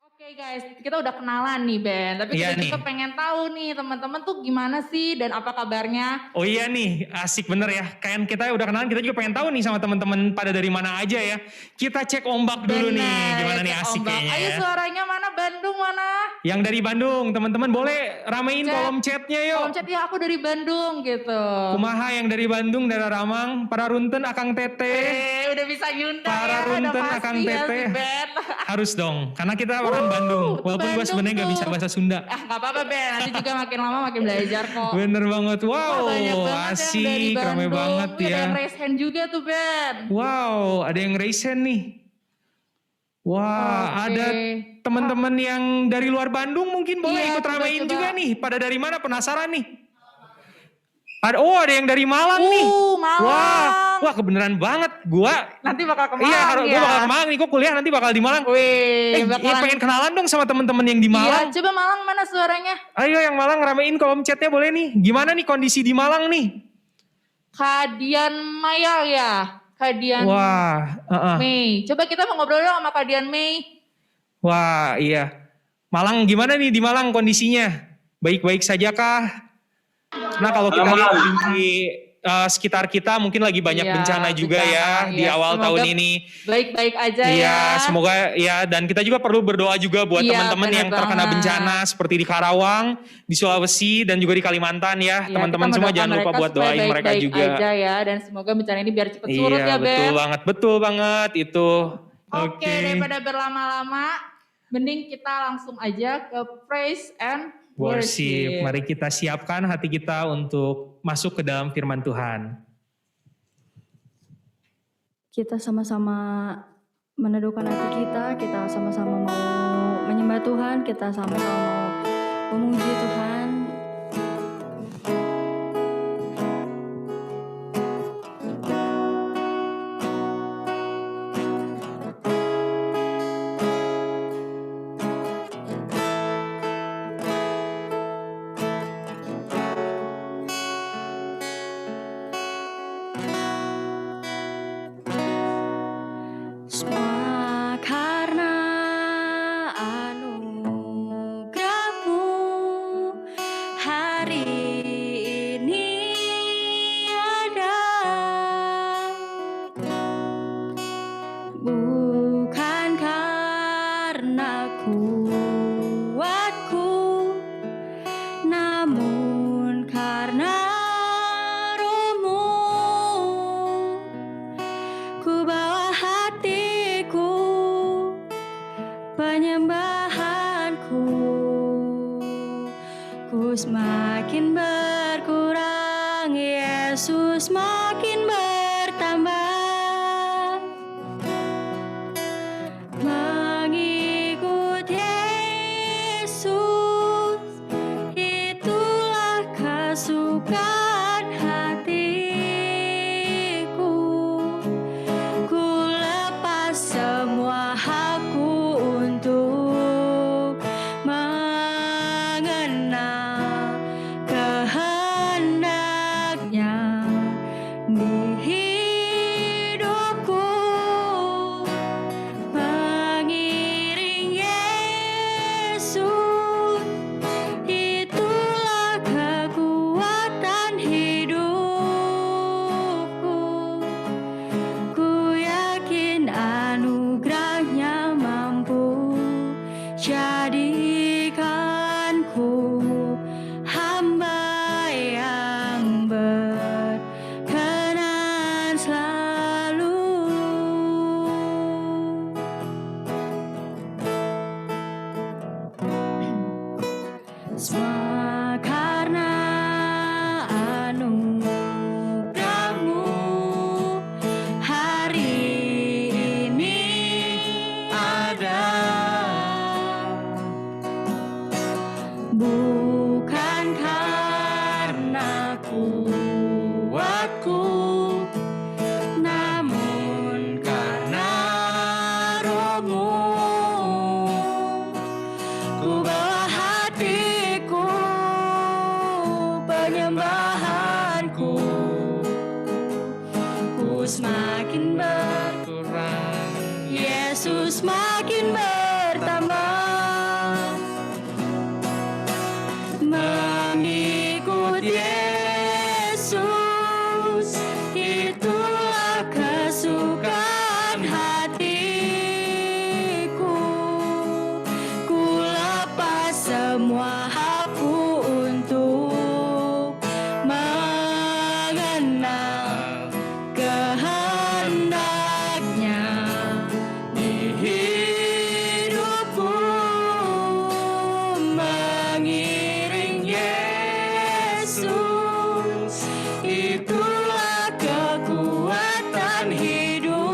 Oke guys, kita udah kenalan nih Ben, tapi Iya kita nih. juga pengen tahu nih teman-teman tuh gimana sih dan apa kabarnya? Oh iya nih, asik bener ya. Kayak kita udah kenalan, kita juga pengen tahu nih sama teman-teman pada dari mana aja ya. Kita cek ombak dulu nih, Bener, gimana ya, nih cek asik ombak. kayaknya Ayo ya. suaranya mana Bandung mana? Yang dari Bandung, teman-teman boleh ramein Chat. kolom chatnya yuk. Kolom chat ya aku dari Bandung gitu. Kumaha yang dari Bandung, dari Ramang, para runten Akang Teteh. Udah bisa nyunda Para ya, udah runten pasti Akang ya Teteh. si Ben. Harus dong, karena kita orang Bandung. Walaupun gue Bandung sebenarnya gak tuh. bisa bahasa Sunda. Gak apa-apa Ben, nanti juga makin lama makin belajar kok. Bener banget, Wah, wow, banyak banget yang dari asik, rame Bandung. banget Wih, ada ya. yang raise hand juga tuh Ben. Wow, ada yang raise hand nih. Wah, Oke. ada teman-teman yang dari luar Bandung mungkin boleh Iya, ikut ramein coba-coba. juga nih. Pada dari mana penasaran nih? Ada yang dari Malang nih. Malang. Wah kebenaran banget. Gua Nanti bakal ke Malang iya, ya. gue bakal ke Malang nih. Gue kuliah nanti bakal di Malang. Wih, Pengen kenalan dong sama teman-teman yang di Iya, Malang. coba Malang mana suaranya? Ayo yang Malang ramein kolom chatnya boleh nih. Gimana nih kondisi di Malang nih? Kadian Maya ya. Kadian Wah, Mei. Coba kita mau ngobrol dong sama Kadian Mei. wah iya. Malang gimana nih di Malang kondisinya? Baik-baik saja kah? Nah kalau kita lihat di sekitar kita mungkin lagi banyak Iya, bencana juga bencana, ya di iya. awal Semoga tahun ini. Baik-baik aja ya. Iya, semoga ya dan kita juga perlu berdoa juga buat Iya, teman-teman benar yang terkena banget. bencana seperti di Karawang, di Sulawesi dan juga di Kalimantan ya. Iya, Teman-teman kita semua mendoakan jangan lupa mereka buat supaya doain mereka baik-baik juga. aja ya, dan semoga bencana ini biar cepet surut Iya, ya Ben. betul banget itu. Oke, daripada berlama-lama, mending kita langsung aja ke praise and Worship. Mari kita siapkan hati kita untuk masuk ke dalam firman Tuhan. Kita sama-sama meneduhkan hati kita sama-sama mau menyembah Tuhan, kita sama-sama mau memuji Tuhan. Semua karena anugerah-Mu hari ini ada. Bukan karena kuatku, namun karena Roh-Mu. Ku bawa hatiku, penyembahanku, ku semakin berkurang, Yesus makin bertambah. Mengikut Yesus, itulah kesukaan hatiku. Ku lepas semua hakku untuk mengenal kehendak-Nya di hidupku. Mengiring Yesus, itulah kekuatan hidupku. Ku yakin anugerah-Nya mampu jadikanku hamba yang berkenan Yesus makin berkurang, Yesus makin bertambah. Mengikut Yesus itulah kesukaan hatiku. Ku lepas semua hakku untuk mengenal kehendaknya di hidupku. Mengiring Yesus itulah kekuatan hidupku.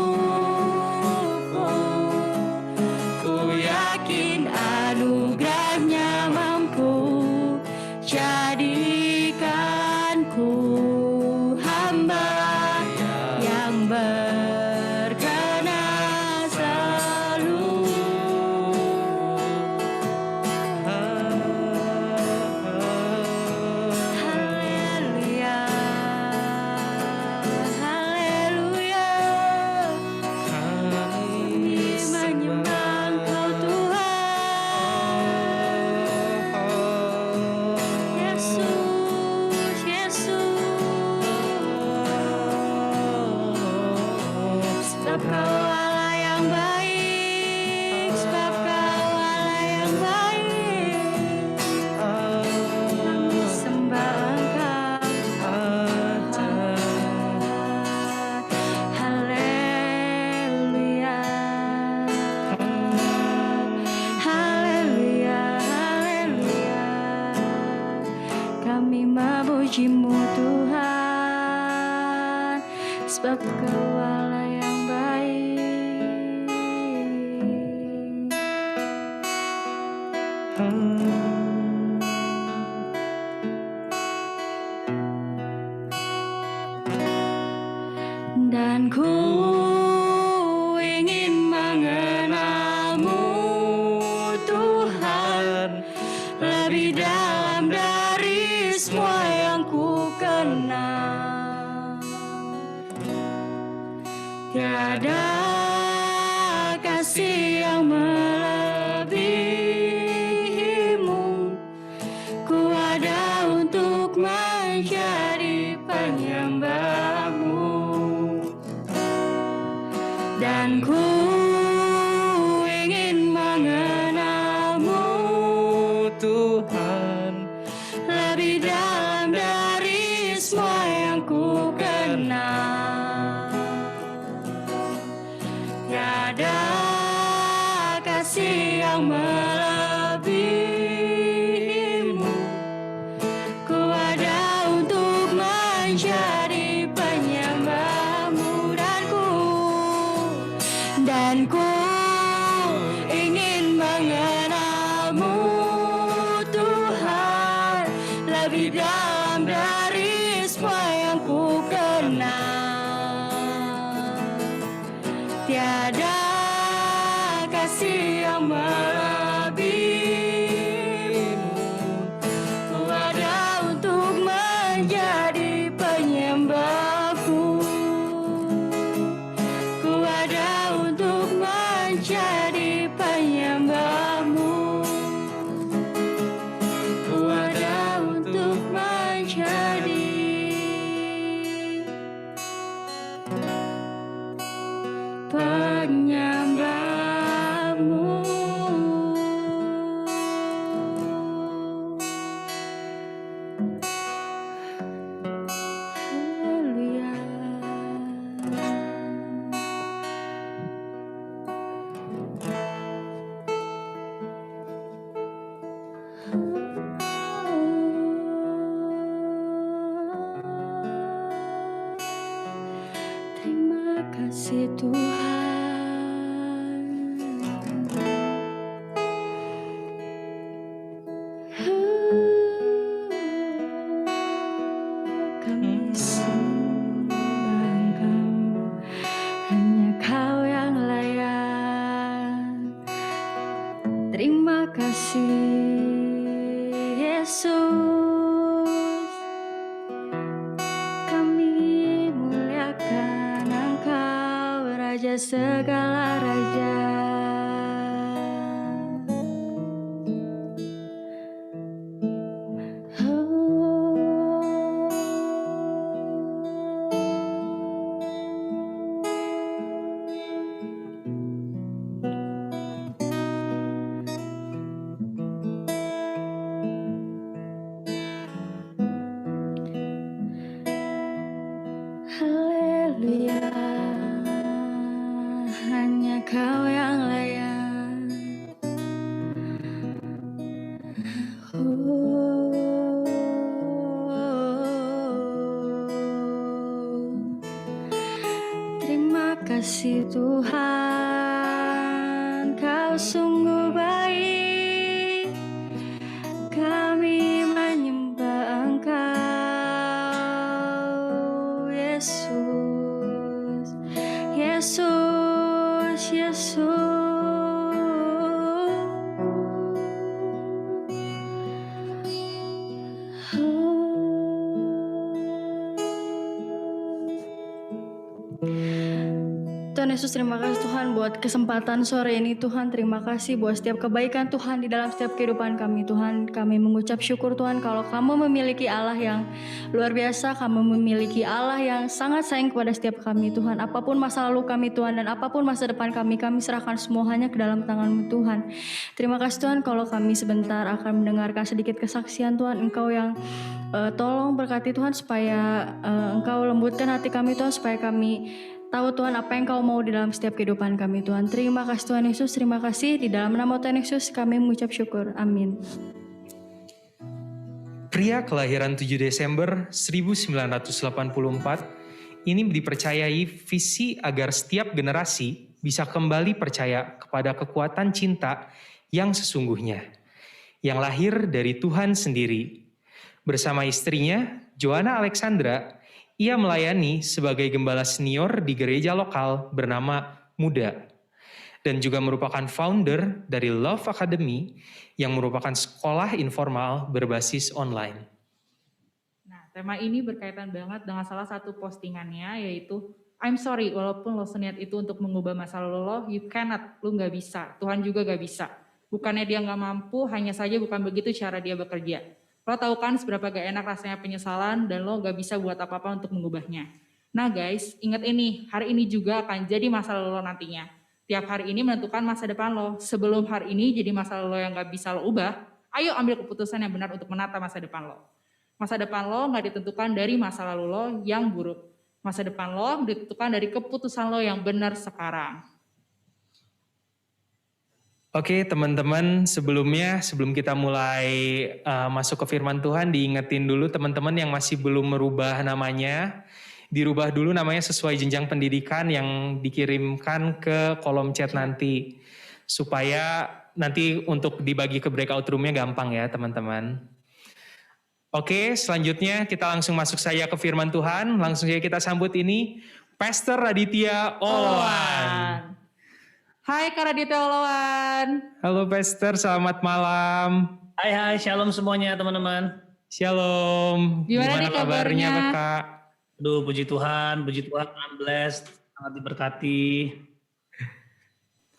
Ku yakin anugerahnya mampu jadikanku hamba yang berkenan selalu. Haleluya, haleluya. Kami menyembah Engkau Tuhan. Yesus, Yesus. Sebab Kau Allah yang baik, sebab Kau Allah yang baik. Kami sembah Engkau. Haleluya, haleluya, haleluya. Kami memuji-Mu Tuhan, sebab Kau Allah yang baik. Dan ku ingin mengenal-Mu Tuhan lebih dalam dari semua yang ku kenal. Tiada kasih yang melebihi-Mu. Ku ada untuk menjadi penyembah-Mu. Dan ku ingin mengenal-Mu Tuhan lebih dalam dari semua yang ku kenal. Tiada kasih yang melebihi-Mu. Ku ada untuk menjadi penyembah-Mu. Dan ku ingin mengenal-Mu Tuhan lebih dalam dari semua yang ku kenal. Tiada kasih yang melebihi-Mu. Ku ada untuk menjadi penyembah-Ku. Ku ada untuk menjadi penyembah-Mu. Ku ada untuk menjadi penyembah-Mu. Haleluya. Terima kasih Tuhan. Kami sembah Engkau, hanya Kau yang layak. Terima kasih Yesus. Kami muliakan Raja segala raja. Haleluya, hanya Kau yang layak. Terima kasih Tuhan, Kau sungguh baik. Kami menyembah Engkau, Yesus, Yesus, Yesus. Tuhan Yesus, terima kasih Tuhan buat kesempatan sore ini Tuhan. Terima kasih buat setiap kebaikan Tuhan di dalam setiap kehidupan kami Tuhan. Kami mengucap syukur Tuhan kalau Kamu memiliki Allah yang luar biasa. Kamu memiliki Allah yang sangat sayang kepada setiap kami Tuhan. Apapun masa lalu kami Tuhan dan apapun masa depan kami serahkan semua hanya ke dalam tangan-Mu Tuhan. Terima kasih Tuhan kalau kami sebentar akan mendengarkan sedikit kesaksian Tuhan. Engkau yang tolong berkati Tuhan supaya Engkau lembutkan hati kami Tuhan, supaya kami tahu Tuhan apa yang Kau mau di dalam setiap kehidupan kami Tuhan. Terima kasih Tuhan Yesus, terima kasih. Di dalam nama Tuhan Yesus kami mengucap syukur. Amin. Pria kelahiran 7 Desember 1984 ini dipercayai visi agar setiap generasi bisa kembali percaya kepada kekuatan cinta yang sesungguhnya, yang lahir dari Tuhan sendiri. Bersama istrinya, Joanna Alexandra, ia melayani sebagai gembala senior di gereja lokal bernama Muda, dan juga merupakan founder dari Love Academy yang merupakan sekolah informal berbasis online. Nah, tema ini berkaitan banget dengan salah satu postingannya, yaitu I'm sorry, walaupun lo seniat itu untuk mengubah masa lalu lo, you cannot, lo gak bisa, Tuhan juga gak bisa. Bukannya dia gak mampu, hanya saja bukan begitu cara dia bekerja. Lo tahu kan seberapa gak enak rasanya penyesalan dan lo gak bisa buat apa-apa untuk mengubahnya. Nah guys, ingat ini, hari ini juga akan jadi masa lalu lo nantinya. Tiap hari ini menentukan masa depan lo. Sebelum hari ini jadi masa lalu lo yang gak bisa lo ubah, ayo ambil keputusan yang benar untuk menata masa depan lo. Masa depan lo gak ditentukan dari masa lalu lo yang buruk. Masa depan lo ditentukan dari keputusan lo yang benar sekarang. Oke teman-teman, sebelum kita mulai masuk ke firman Tuhan, diingetin dulu teman-teman yang masih belum merubah namanya, dirubah dulu namanya sesuai jenjang pendidikan yang dikirimkan ke kolom chat nanti, supaya nanti untuk dibagi ke breakout room-nya gampang ya teman-teman. Oke, selanjutnya kita langsung masuk saja ke firman Tuhan, langsung saja kita sambut ini, Pastor Raditya Oloan. Hai Kak Raditya Oloan. Halo Pastor, selamat malam. Hai, shalom semuanya teman-teman. Shalom. Gimana nih kabarnya? Kak? Aduh, puji Tuhan, I'm blessed, sangat diberkati.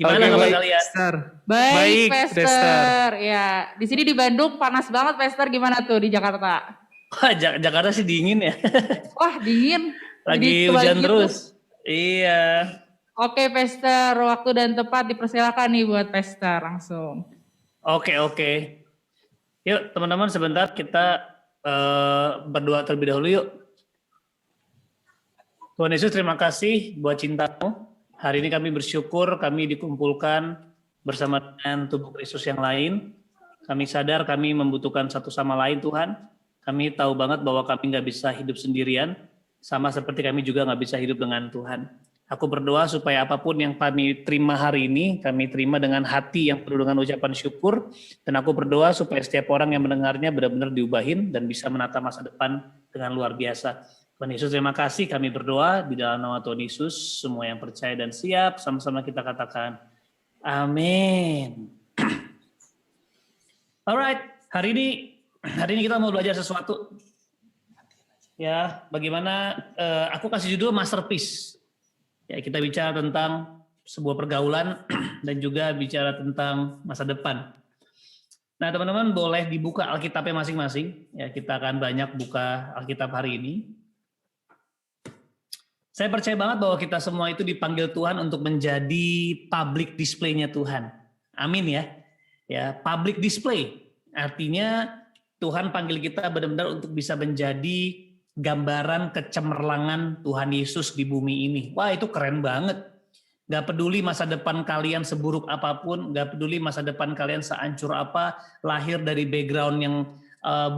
Gimana kabar kalian? Pastor. Baik, Pastor. Ya, di sini di Bandung panas banget, Pastor. Gimana tuh di Jakarta? Wah, Jakarta sih dingin ya. Wah, dingin. Lagi hujan terus. Iya. Oke, Pastor. Waktu dan tempat dipersilakan nih buat Pastor langsung. Oke. Yuk, teman-teman sebentar kita berdoa terlebih dahulu yuk. Tuhan Yesus, terima kasih buat cinta-Mu. Hari ini kami bersyukur kami dikumpulkan bersama dengan tubuh Kristus yang lain. Kami sadar kami membutuhkan satu sama lain Tuhan. Kami tahu banget bahwa kami nggak bisa hidup sendirian. Sama seperti kami juga nggak bisa hidup dengan Tuhan. Aku berdoa supaya apapun yang kami terima hari ini, kami terima dengan hati yang penuh dengan ucapan syukur. Dan aku berdoa supaya setiap orang yang mendengarnya benar-benar diubahin dan bisa menata masa depan dengan luar biasa. Tuhan Yesus, terima kasih. Kami berdoa di dalam nama Tuhan Yesus. Semua yang percaya dan siap, sama-sama kita katakan, amin. Alright, hari ini kita mau belajar sesuatu. Ya, bagaimana aku kasih judul masterpiece. Ya, kita bicara tentang sebuah pergaulan dan juga bicara tentang masa depan. Nah, teman-teman boleh dibuka Alkitabnya masing-masing. Ya, kita akan banyak buka Alkitab hari ini. Saya percaya banget bahwa kita semua itu dipanggil Tuhan untuk menjadi public display-nya Tuhan. Amin ya. Ya, public display. Artinya Tuhan panggil kita benar-benar untuk bisa menjadi gambaran kecemerlangan Tuhan Yesus di bumi ini. Wah, itu keren banget. Gak peduli masa depan kalian seburuk apapun, gak peduli masa depan kalian sehancur apa, lahir dari background yang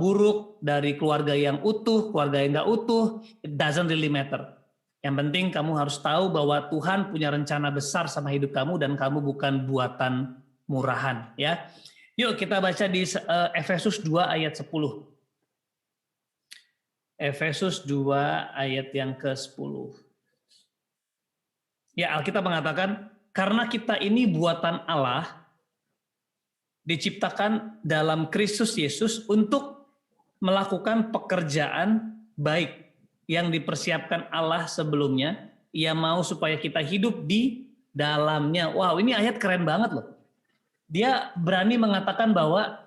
buruk, dari keluarga yang utuh, keluarga yang gak utuh, it doesn't really matter. Yang penting kamu harus tahu bahwa Tuhan punya rencana besar sama hidup kamu dan kamu bukan buatan murahan. Ya, yuk kita baca di Efesus 2 ayat 10. Efesus 2 ayat yang ke-10. Ya, Alkitab mengatakan, karena kita ini buatan Allah, diciptakan dalam Kristus Yesus untuk melakukan pekerjaan baik yang dipersiapkan Allah sebelumnya. Ia mau supaya kita hidup di dalamnya. Wow, ini ayat keren banget loh. Dia berani mengatakan bahwa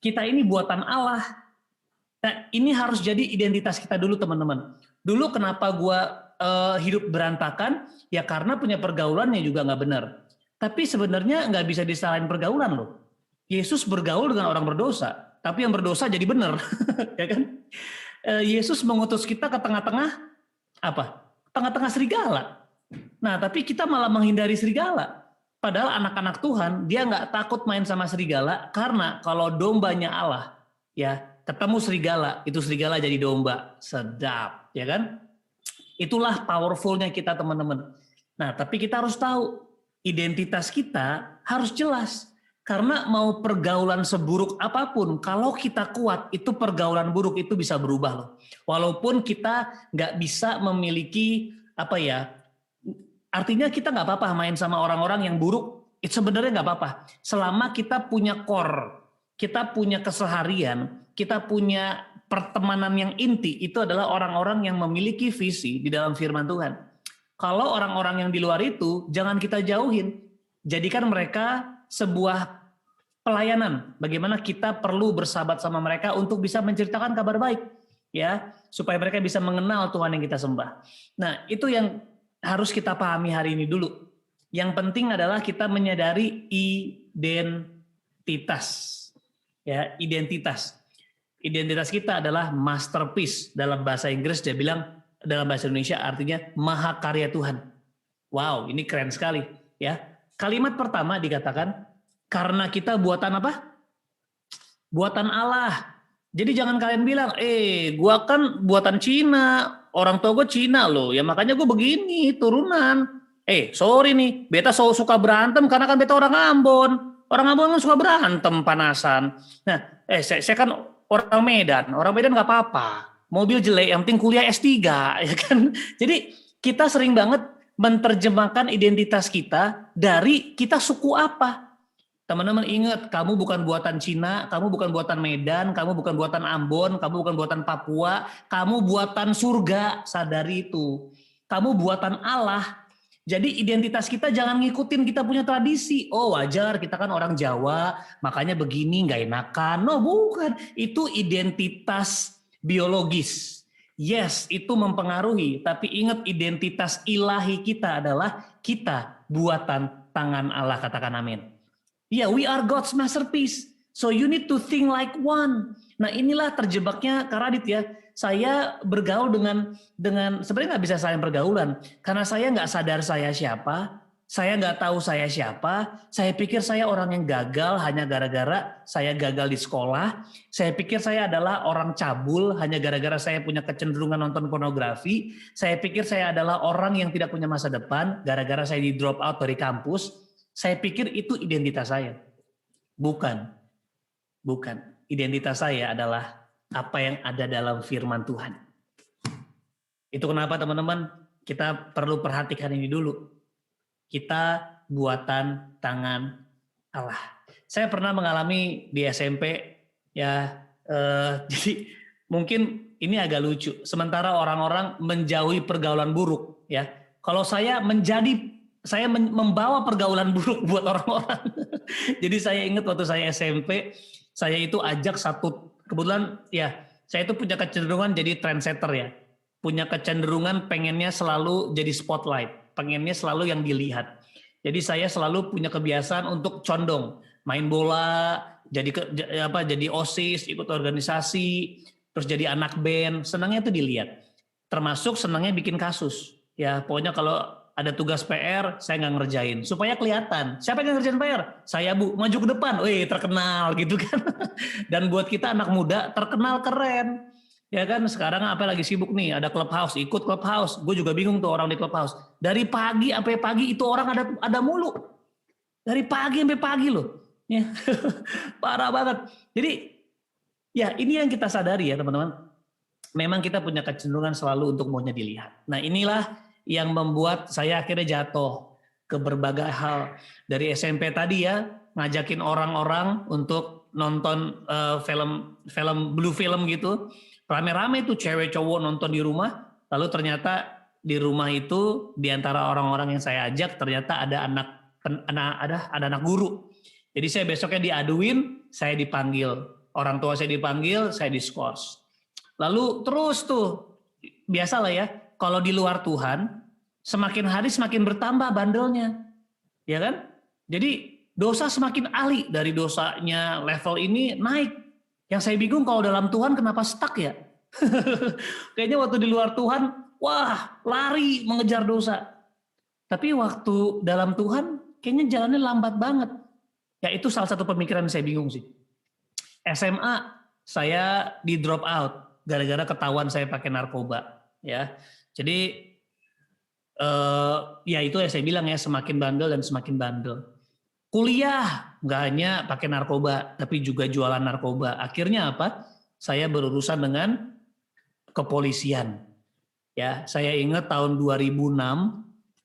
kita ini buatan Allah. Nah, ini harus jadi identitas kita dulu, teman-teman. Dulu kenapa gua hidup berantakan? Ya karena punya pergaulan yang juga nggak benar. Tapi sebenarnya nggak bisa disalahin pergaulan loh. Yesus bergaul dengan orang berdosa, tapi yang berdosa jadi benar, ya kan? Yesus mengutus kita ke tengah-tengah apa? Tengah-tengah serigala. Nah, tapi kita malah menghindari serigala. Padahal anak-anak Tuhan, dia nggak takut main sama serigala, karena kalau dombanya Allah, ya ketemu serigala, itu serigala jadi domba. Sedap, ya kan? Itulah powerfulnya kita, teman-teman. Nah, tapi kita harus tahu, identitas kita harus jelas. Karena mau pergaulan seburuk apapun, kalau kita kuat, itu pergaulan buruk itu bisa berubah loh. Walaupun kita nggak bisa memiliki apa ya, artinya kita nggak apa-apa main sama orang-orang yang buruk, itu sebenarnya nggak apa-apa. Selama kita punya core, kita punya keseharian, kita punya pertemanan yang inti, itu adalah orang-orang yang memiliki visi di dalam firman Tuhan. Kalau orang-orang yang di luar itu, jangan kita jauhin. Jadikan mereka sebuah pelayanan. Bagaimana kita perlu bersahabat sama mereka untuk bisa menceritakan kabar baik, ya, supaya mereka bisa mengenal Tuhan yang kita sembah. Nah, itu yang harus kita pahami hari ini dulu. Yang penting adalah kita menyadari identitas, ya, identitas. Identitas kita adalah masterpiece. Dalam bahasa Inggris dia bilang, dalam bahasa Indonesia artinya mahakarya Tuhan. Wow, ini keren sekali, ya. Kalimat pertama dikatakan, karena kita buatan apa? Buatan Allah. Jadi jangan kalian bilang, gua kan buatan Cina, orang tua gue Cina loh, ya makanya gue begini, turunan. Sorry nih, beta suka berantem karena kan beta orang Ambon. Orang Ambon kan suka berantem, panasan. Nah, saya kan orang Medan nggak apa-apa. Mobil jelek, yang penting kuliah S3, ya kan? Jadi kita sering banget menerjemahkan identitas kita dari kita suku apa. Teman-teman ingat, kamu bukan buatan Cina, kamu bukan buatan Medan, kamu bukan buatan Ambon, kamu bukan buatan Papua, kamu buatan surga, sadari itu. Kamu buatan Allah. Jadi identitas kita jangan ngikutin kita punya tradisi. Oh wajar, kita kan orang Jawa, makanya begini, nggak enakan. No, bukan. Itu identitas biologis. Yes, itu mempengaruhi. Tapi ingat, identitas ilahi kita adalah kita buatan tangan Allah, katakan amin. Ya, we are God's masterpiece. So you need to think like one. Nah, inilah terjebaknya Kak Radit ya. Saya bergaul dengan sebenarnya nggak bisa saling pergaulan karena saya nggak sadar saya siapa, saya nggak tahu saya siapa. Saya pikir saya orang yang gagal hanya gara-gara saya gagal di sekolah. Saya pikir saya adalah orang cabul hanya gara-gara saya punya kecenderungan nonton pornografi. Saya pikir saya adalah orang yang tidak punya masa depan gara-gara saya di drop out dari kampus. Saya pikir itu identitas saya. Bukan. Identitas saya adalah apa yang ada dalam firman Tuhan. Itu kenapa teman-teman kita perlu perhatikan ini dulu. Kita buatan tangan Allah. Saya pernah mengalami di SMP ya. Jadi mungkin ini agak lucu. Sementara orang-orang menjauhi pergaulan buruk ya. Kalau saya membawa pergaulan buruk buat orang-orang. Jadi saya ingat waktu saya SMP, saya itu ajak kebetulan ya, saya itu punya kecenderungan jadi trendsetter ya. Punya kecenderungan pengennya selalu jadi spotlight, pengennya selalu yang dilihat. Jadi saya selalu punya kebiasaan untuk condong, main bola, jadi OSIS, ikut organisasi, terus jadi anak band, senangnya itu dilihat. Termasuk senangnya bikin kasus. Ya, pokoknya kalau ada tugas PR, saya nggak ngerjain. Supaya kelihatan, siapa yang ngerjain PR? Saya Bu, maju ke depan, wih terkenal gitu kan. Dan buat kita anak muda, terkenal keren. Ya kan, sekarang apa lagi sibuk nih, ada clubhouse, ikut clubhouse. Gue juga bingung tuh orang di clubhouse. Dari pagi sampai pagi itu orang ada mulu. Dari pagi sampai pagi loh. Ya. Parah banget. Jadi, ya ini yang kita sadari ya teman-teman. Memang kita punya kecenderungan selalu untuk maunya dilihat. Nah inilah yang membuat saya akhirnya jatuh ke berbagai hal. Dari SMP tadi ya, ngajakin orang-orang untuk nonton blue film gitu. Rame-rame itu cewek cowok nonton di rumah, lalu ternyata di rumah itu di antara orang-orang yang saya ajak ternyata ada anak guru. Jadi saya besoknya diaduin, saya dipanggil. Orang tua saya dipanggil, saya diskors. Lalu terus tuh, biasalah ya, kalau di luar Tuhan, semakin hari semakin bertambah bandelnya. Ya kan? Jadi dosa semakin ahli, dari dosanya level ini naik. Yang saya bingung kalau dalam Tuhan kenapa stuck ya? Kayaknya waktu di luar Tuhan, wah lari mengejar dosa. Tapi waktu dalam Tuhan, kayaknya jalannya lambat banget. Ya itu salah satu pemikiran saya bingung sih. SMA saya di drop out gara-gara ketahuan saya pakai narkoba. Ya, jadi ya itu yang saya bilang ya, semakin bandel dan semakin bandel. Kuliah nggak hanya pakai narkoba, tapi juga jualan narkoba. Akhirnya apa? Saya berurusan dengan kepolisian. Ya, saya ingat tahun 2006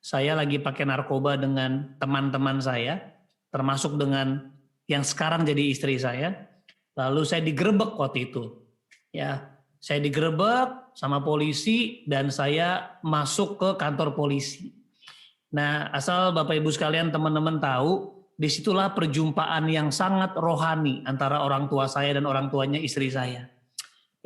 saya lagi pakai narkoba dengan teman-teman saya, termasuk dengan yang sekarang jadi istri saya. Lalu saya digerebek waktu itu. Ya, saya digerebek sama polisi dan saya masuk ke kantor polisi. Nah, asal Bapak Ibu sekalian teman-teman tahu, disitulah perjumpaan yang sangat rohani antara orang tua saya dan orang tuanya istri saya.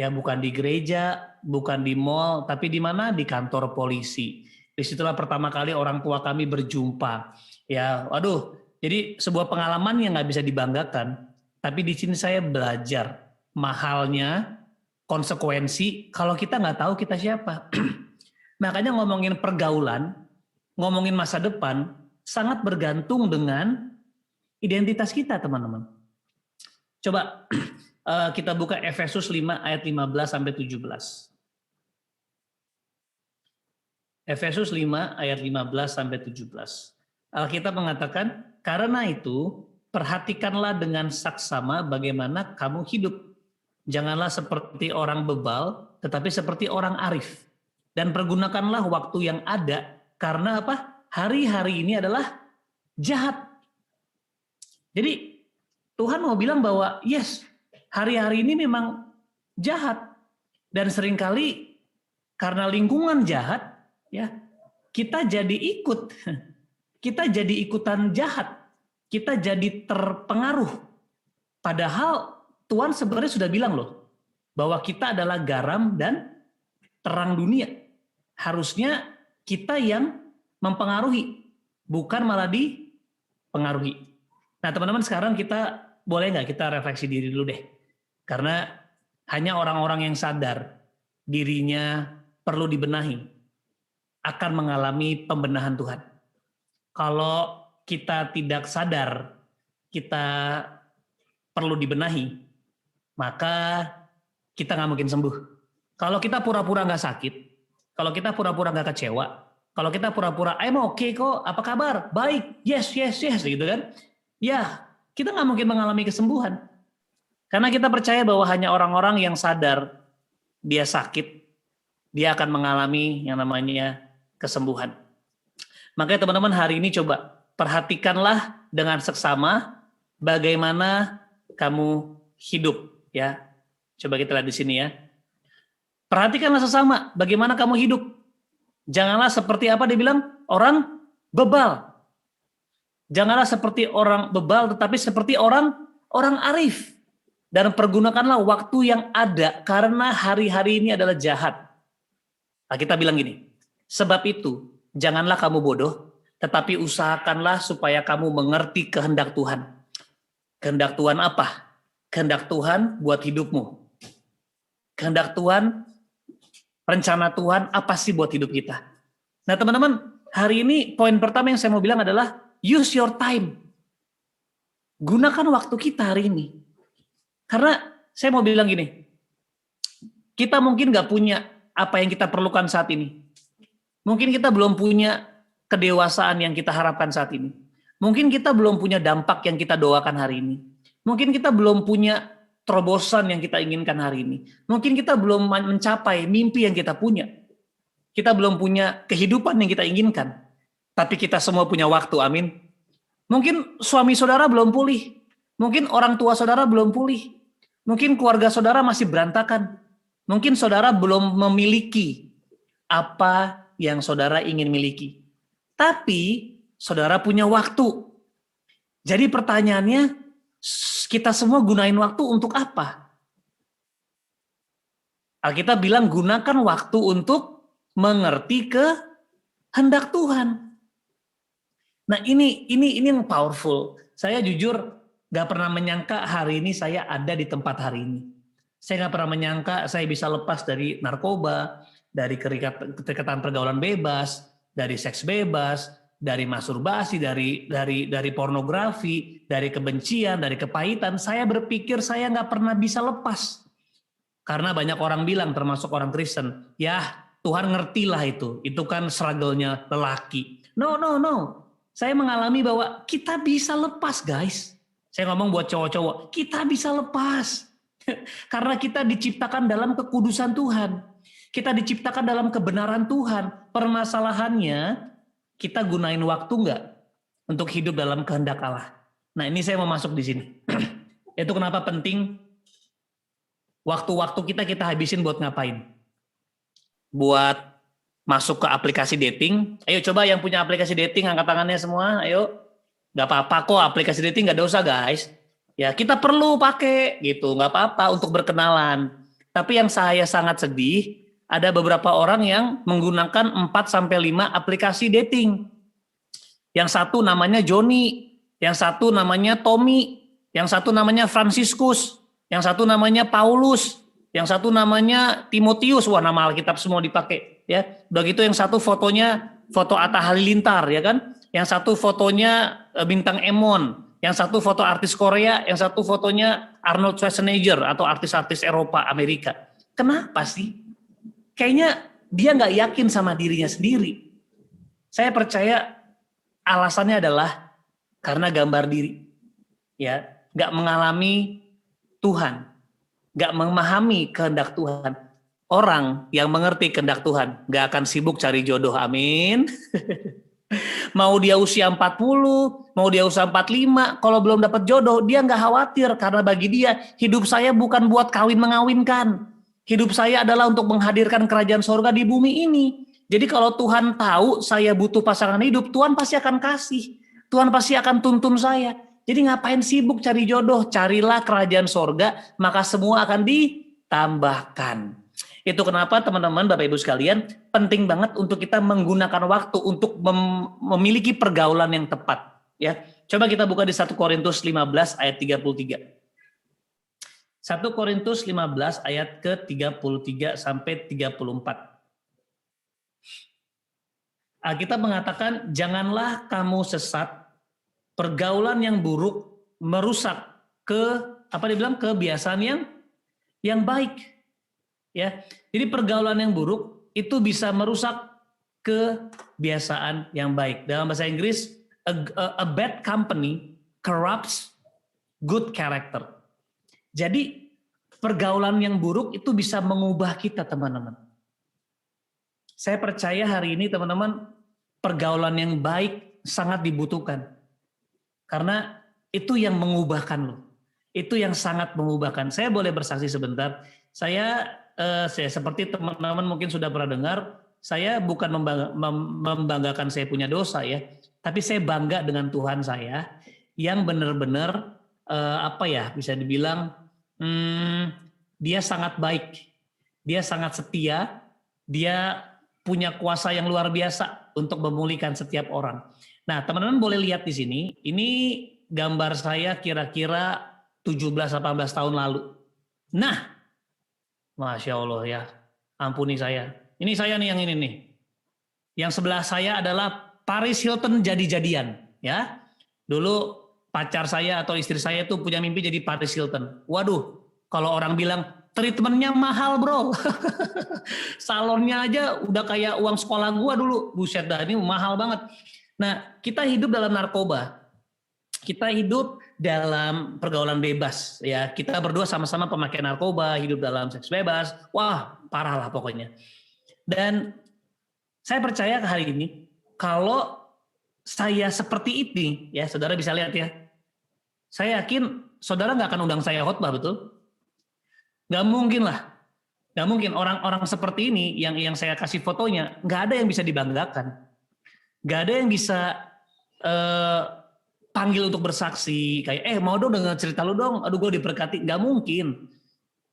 Ya, bukan di gereja, bukan di mall, tapi di mana? Di kantor polisi. Disitulah pertama kali orang tua kami berjumpa. Ya, waduh, jadi sebuah pengalaman yang nggak bisa dibanggakan. Tapi di sini saya belajar mahalnya konsekuensi kalau kita nggak tahu kita siapa. Makanya ngomongin pergaulan, ngomongin masa depan, sangat bergantung dengan identitas kita, teman-teman. Coba kita buka Efesus 5 ayat 15 sampai 17. Efesus 5 ayat 15 sampai 17. Alkitab mengatakan, karena itu perhatikanlah dengan saksama bagaimana kamu hidup. Janganlah seperti orang bebal, tetapi seperti orang arif. Dan pergunakanlah waktu yang ada, karena apa? Hari-hari ini adalah jahat. Jadi Tuhan mau bilang bahwa yes, hari-hari ini memang jahat. Dan seringkali karena lingkungan jahat, ya kita jadi ikut. Kita jadi ikutan jahat. Kita jadi terpengaruh. Padahal Tuhan sebenarnya sudah bilang loh, bahwa kita adalah garam dan terang dunia. Harusnya kita yang mempengaruhi, bukan malah dipengaruhi. Nah teman-teman, sekarang kita boleh nggak kita refleksi diri dulu deh. Karena hanya orang-orang yang sadar dirinya perlu dibenahi akan mengalami pembenahan Tuhan. Kalau kita tidak sadar kita perlu dibenahi, maka kita nggak mungkin sembuh. Kalau kita pura-pura nggak sakit, kalau kita pura-pura nggak kecewa, kalau kita pura-pura I'm okay kok, apa kabar? Baik, yes, gitu kan? Ya, kita nggak mungkin mengalami kesembuhan. Karena kita percaya bahwa hanya orang-orang yang sadar dia sakit, dia akan mengalami yang namanya kesembuhan. Makanya teman-teman hari ini coba perhatikanlah dengan seksama bagaimana kamu hidup, ya. Coba kita lihat di sini ya. Perhatikanlah sesama bagaimana kamu hidup. Janganlah seperti apa dibilang? Orang bebal. Janganlah seperti orang bebal, tetapi seperti orang arif. Dan pergunakanlah waktu yang ada, karena hari-hari ini adalah jahat. Nah, kita bilang gini, sebab itu janganlah kamu bodoh, tetapi usahakanlah supaya kamu mengerti kehendak Tuhan. Kehendak Tuhan apa? Kehendak Tuhan buat hidupmu. Kehendak Tuhan, rencana Tuhan apa sih buat hidup kita? Nah teman-teman, hari ini poin pertama yang saya mau bilang adalah use your time. Gunakan waktu kita hari ini. Karena saya mau bilang gini, kita mungkin nggak punya apa yang kita perlukan saat ini. Mungkin kita belum punya kedewasaan yang kita harapkan saat ini. Mungkin kita belum punya dampak yang kita doakan hari ini. Mungkin kita belum punya terobosan yang kita inginkan hari ini. Mungkin kita belum mencapai mimpi yang kita punya. Kita belum punya kehidupan yang kita inginkan. Tapi kita semua punya waktu, amin. Mungkin suami saudara belum pulih. Mungkin orang tua saudara belum pulih. Mungkin keluarga saudara masih berantakan. Mungkin saudara belum memiliki apa yang saudara ingin miliki. Tapi saudara punya waktu. Jadi pertanyaannya, kita semua gunain waktu untuk apa? Alkitab bilang gunakan waktu untuk mengerti kehendak Tuhan. Nah ini yang powerful. Saya jujur gak pernah menyangka hari ini saya ada di tempat hari ini. Saya gak pernah menyangka saya bisa lepas dari narkoba, dari keterikatan pergaulan bebas, dari seks bebas, dari masturbasi, dari pornografi, dari kebencian, dari kepahitan. Saya berpikir saya gak pernah bisa lepas. Karena banyak orang bilang, termasuk orang Kristen, ya Tuhan ngertilah itu kan struggle-nya lelaki. No. Saya mengalami bahwa kita bisa lepas, guys. Saya ngomong buat cowok-cowok, kita bisa lepas. Karena kita diciptakan dalam kekudusan Tuhan. Kita diciptakan dalam kebenaran Tuhan. Permasalahannya, kita gunain waktu enggak untuk hidup dalam kehendak Allah. Nah ini saya mau masuk di sini. Itu kenapa penting waktu-waktu kita habisin buat ngapain? Buat masuk ke aplikasi dating. Ayo coba yang punya aplikasi dating angkat tangannya semua. Ayo. Gak apa-apa kok aplikasi dating gak dosa guys. Ya kita perlu pakai gitu. Gak apa-apa untuk berkenalan. Tapi yang saya sangat sedih, ada beberapa orang yang menggunakan 4-5 aplikasi dating. Yang satu namanya Joni, yang satu namanya Tommy, yang satu namanya Franciscus, yang satu namanya Paulus, yang satu namanya Timotius. Wah nama Alkitab semua dipakai. Ya, udah gitu yang satu fotonya foto Atta Halilintar ya kan. Yang satu fotonya bintang Emon, yang satu foto artis Korea, yang satu fotonya Arnold Schwarzenegger atau artis-artis Eropa, Amerika. Kenapa sih? Kayaknya dia nggak yakin sama dirinya sendiri. Saya percaya alasannya adalah karena gambar diri, ya, nggak mengalami Tuhan, nggak memahami kehendak Tuhan. Orang yang mengerti kehendak Tuhan nggak akan sibuk cari jodoh, amin. Mau dia usia 40, mau dia usia 45, kalau belum dapat jodoh, dia nggak khawatir. Karena bagi dia, hidup saya bukan buat kawin mengawinkan. Hidup saya adalah untuk menghadirkan kerajaan sorga di bumi ini. Jadi kalau Tuhan tahu saya butuh pasangan hidup, Tuhan pasti akan kasih. Tuhan pasti akan tuntun saya. Jadi ngapain sibuk cari jodoh? Carilah kerajaan sorga, maka semua akan ditambahkan. Itu kenapa teman-teman, Bapak Ibu sekalian, penting banget untuk kita menggunakan waktu untuk memiliki pergaulan yang tepat. Ya, coba kita buka di 1 Korintus 15 ayat 33. 1 Korintus 15 ayat ke-33 sampai 34. Alkitab mengatakan, janganlah kamu sesat, pergaulan yang buruk merusak kebiasaan yang baik. Ya, jadi pergaulan yang buruk itu bisa merusak kebiasaan yang baik. Dalam bahasa Inggris, a bad company corrupts good character. Jadi pergaulan yang buruk itu bisa mengubah kita, teman-teman. Saya percaya hari ini, teman-teman, pergaulan yang baik sangat dibutuhkan. Karena itu yang mengubahkan loh. Itu yang sangat mengubahkan. Saya boleh bersaksi sebentar. Saya seperti teman-teman mungkin sudah pernah dengar, saya bukan membanggakan saya punya dosa ya, tapi saya bangga dengan Tuhan saya yang benar-benar bisa dibilang dia sangat baik, dia sangat setia, dia punya kuasa yang luar biasa untuk memulihkan setiap orang. Nah, teman-teman boleh lihat di sini, ini gambar saya kira-kira 17-18 tahun lalu. Nah, Masya Allah ya, ampuni saya. Ini saya nih yang ini nih. Yang sebelah saya adalah Paris Hilton jadi-jadian. Ya, dulu pacar saya atau istri saya tuh punya mimpi jadi Paris Hilton. Waduh, kalau orang bilang treatmentnya mahal bro. Salonnya aja udah kayak uang sekolah gua dulu. Buset dah, ini mahal banget. Nah, kita hidup dalam narkoba. Kita hidup dalam pergaulan bebas. Ya, kita berdua sama-sama pemakai narkoba, hidup dalam seks bebas. Wah, parah lah pokoknya. Dan saya percaya hari ini, kalau saya seperti ini, ya saudara bisa lihat ya. Saya yakin saudara nggak akan undang saya khotbah, betul? Nggak mungkin lah. Nggak mungkin orang-orang seperti ini yang saya kasih fotonya, nggak ada yang bisa dibanggakan. Nggak ada yang bisa panggil untuk bersaksi. Kayak, mau dong dengar cerita lu dong, aduh gue diberkati. Nggak mungkin.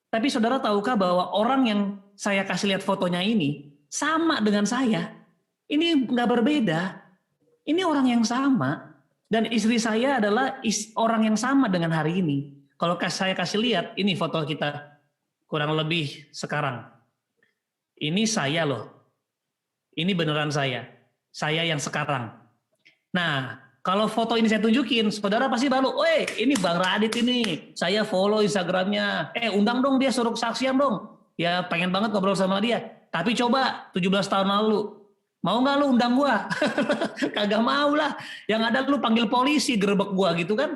Tapi saudara tahukah bahwa orang yang saya kasih lihat fotonya ini, sama dengan saya. Ini nggak berbeda. Ini orang yang sama. Dan istri saya adalah orang yang sama dengan hari ini. Kalau saya kasih lihat, ini foto kita kurang lebih sekarang. Ini saya loh. Ini beneran saya. Saya yang sekarang. Nah, kalau foto ini saya tunjukin, saudara pasti baru, ini Bang Radit ini. Saya follow Instagramnya. Undang dong dia, suruh kesaksian dong. Ya pengen banget ngobrol sama dia. Tapi coba 17 tahun lalu. Mau nggak lu undang gua? Kagak mau lah. Yang ada lu panggil polisi, gerebek gua gitu kan.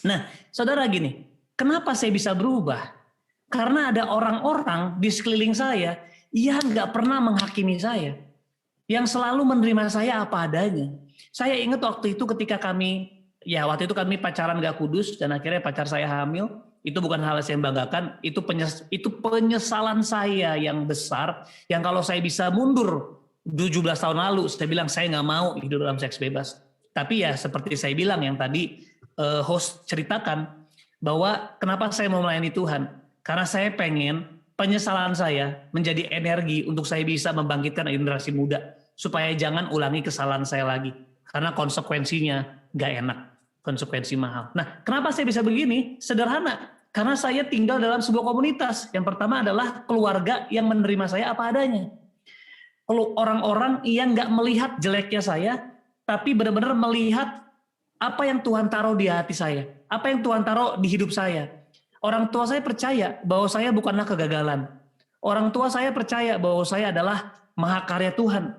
Nah, saudara gini, kenapa saya bisa berubah? Karena ada orang-orang di sekeliling saya yang nggak pernah menghakimi saya. Yang selalu menerima saya apa adanya. Saya ingat waktu itu ketika waktu itu kami pacaran gak kudus dan akhirnya pacar saya hamil. Itu bukan hal yang saya banggakan, itu penyesalan saya yang besar, yang kalau saya bisa mundur 17 tahun lalu, saya bilang saya nggak mau hidup dalam seks bebas. Tapi ya seperti saya bilang yang tadi host ceritakan, bahwa kenapa saya mau melayani Tuhan, karena saya pengen penyesalan saya menjadi energi untuk saya bisa membangkitkan generasi muda, supaya jangan ulangi kesalahan saya lagi, karena konsekuensinya nggak enak, konsekuensi mahal. Nah, kenapa saya bisa begini? Sederhana, karena saya tinggal dalam sebuah komunitas. Yang pertama adalah keluarga yang menerima saya apa adanya. Kalau orang-orang yang nggak melihat jeleknya saya, tapi benar-benar melihat apa yang Tuhan taruh di hati saya, apa yang Tuhan taruh di hidup saya. Orang tua saya percaya bahwa saya bukanlah kegagalan. Orang tua saya percaya bahwa saya adalah mahakarya Tuhan.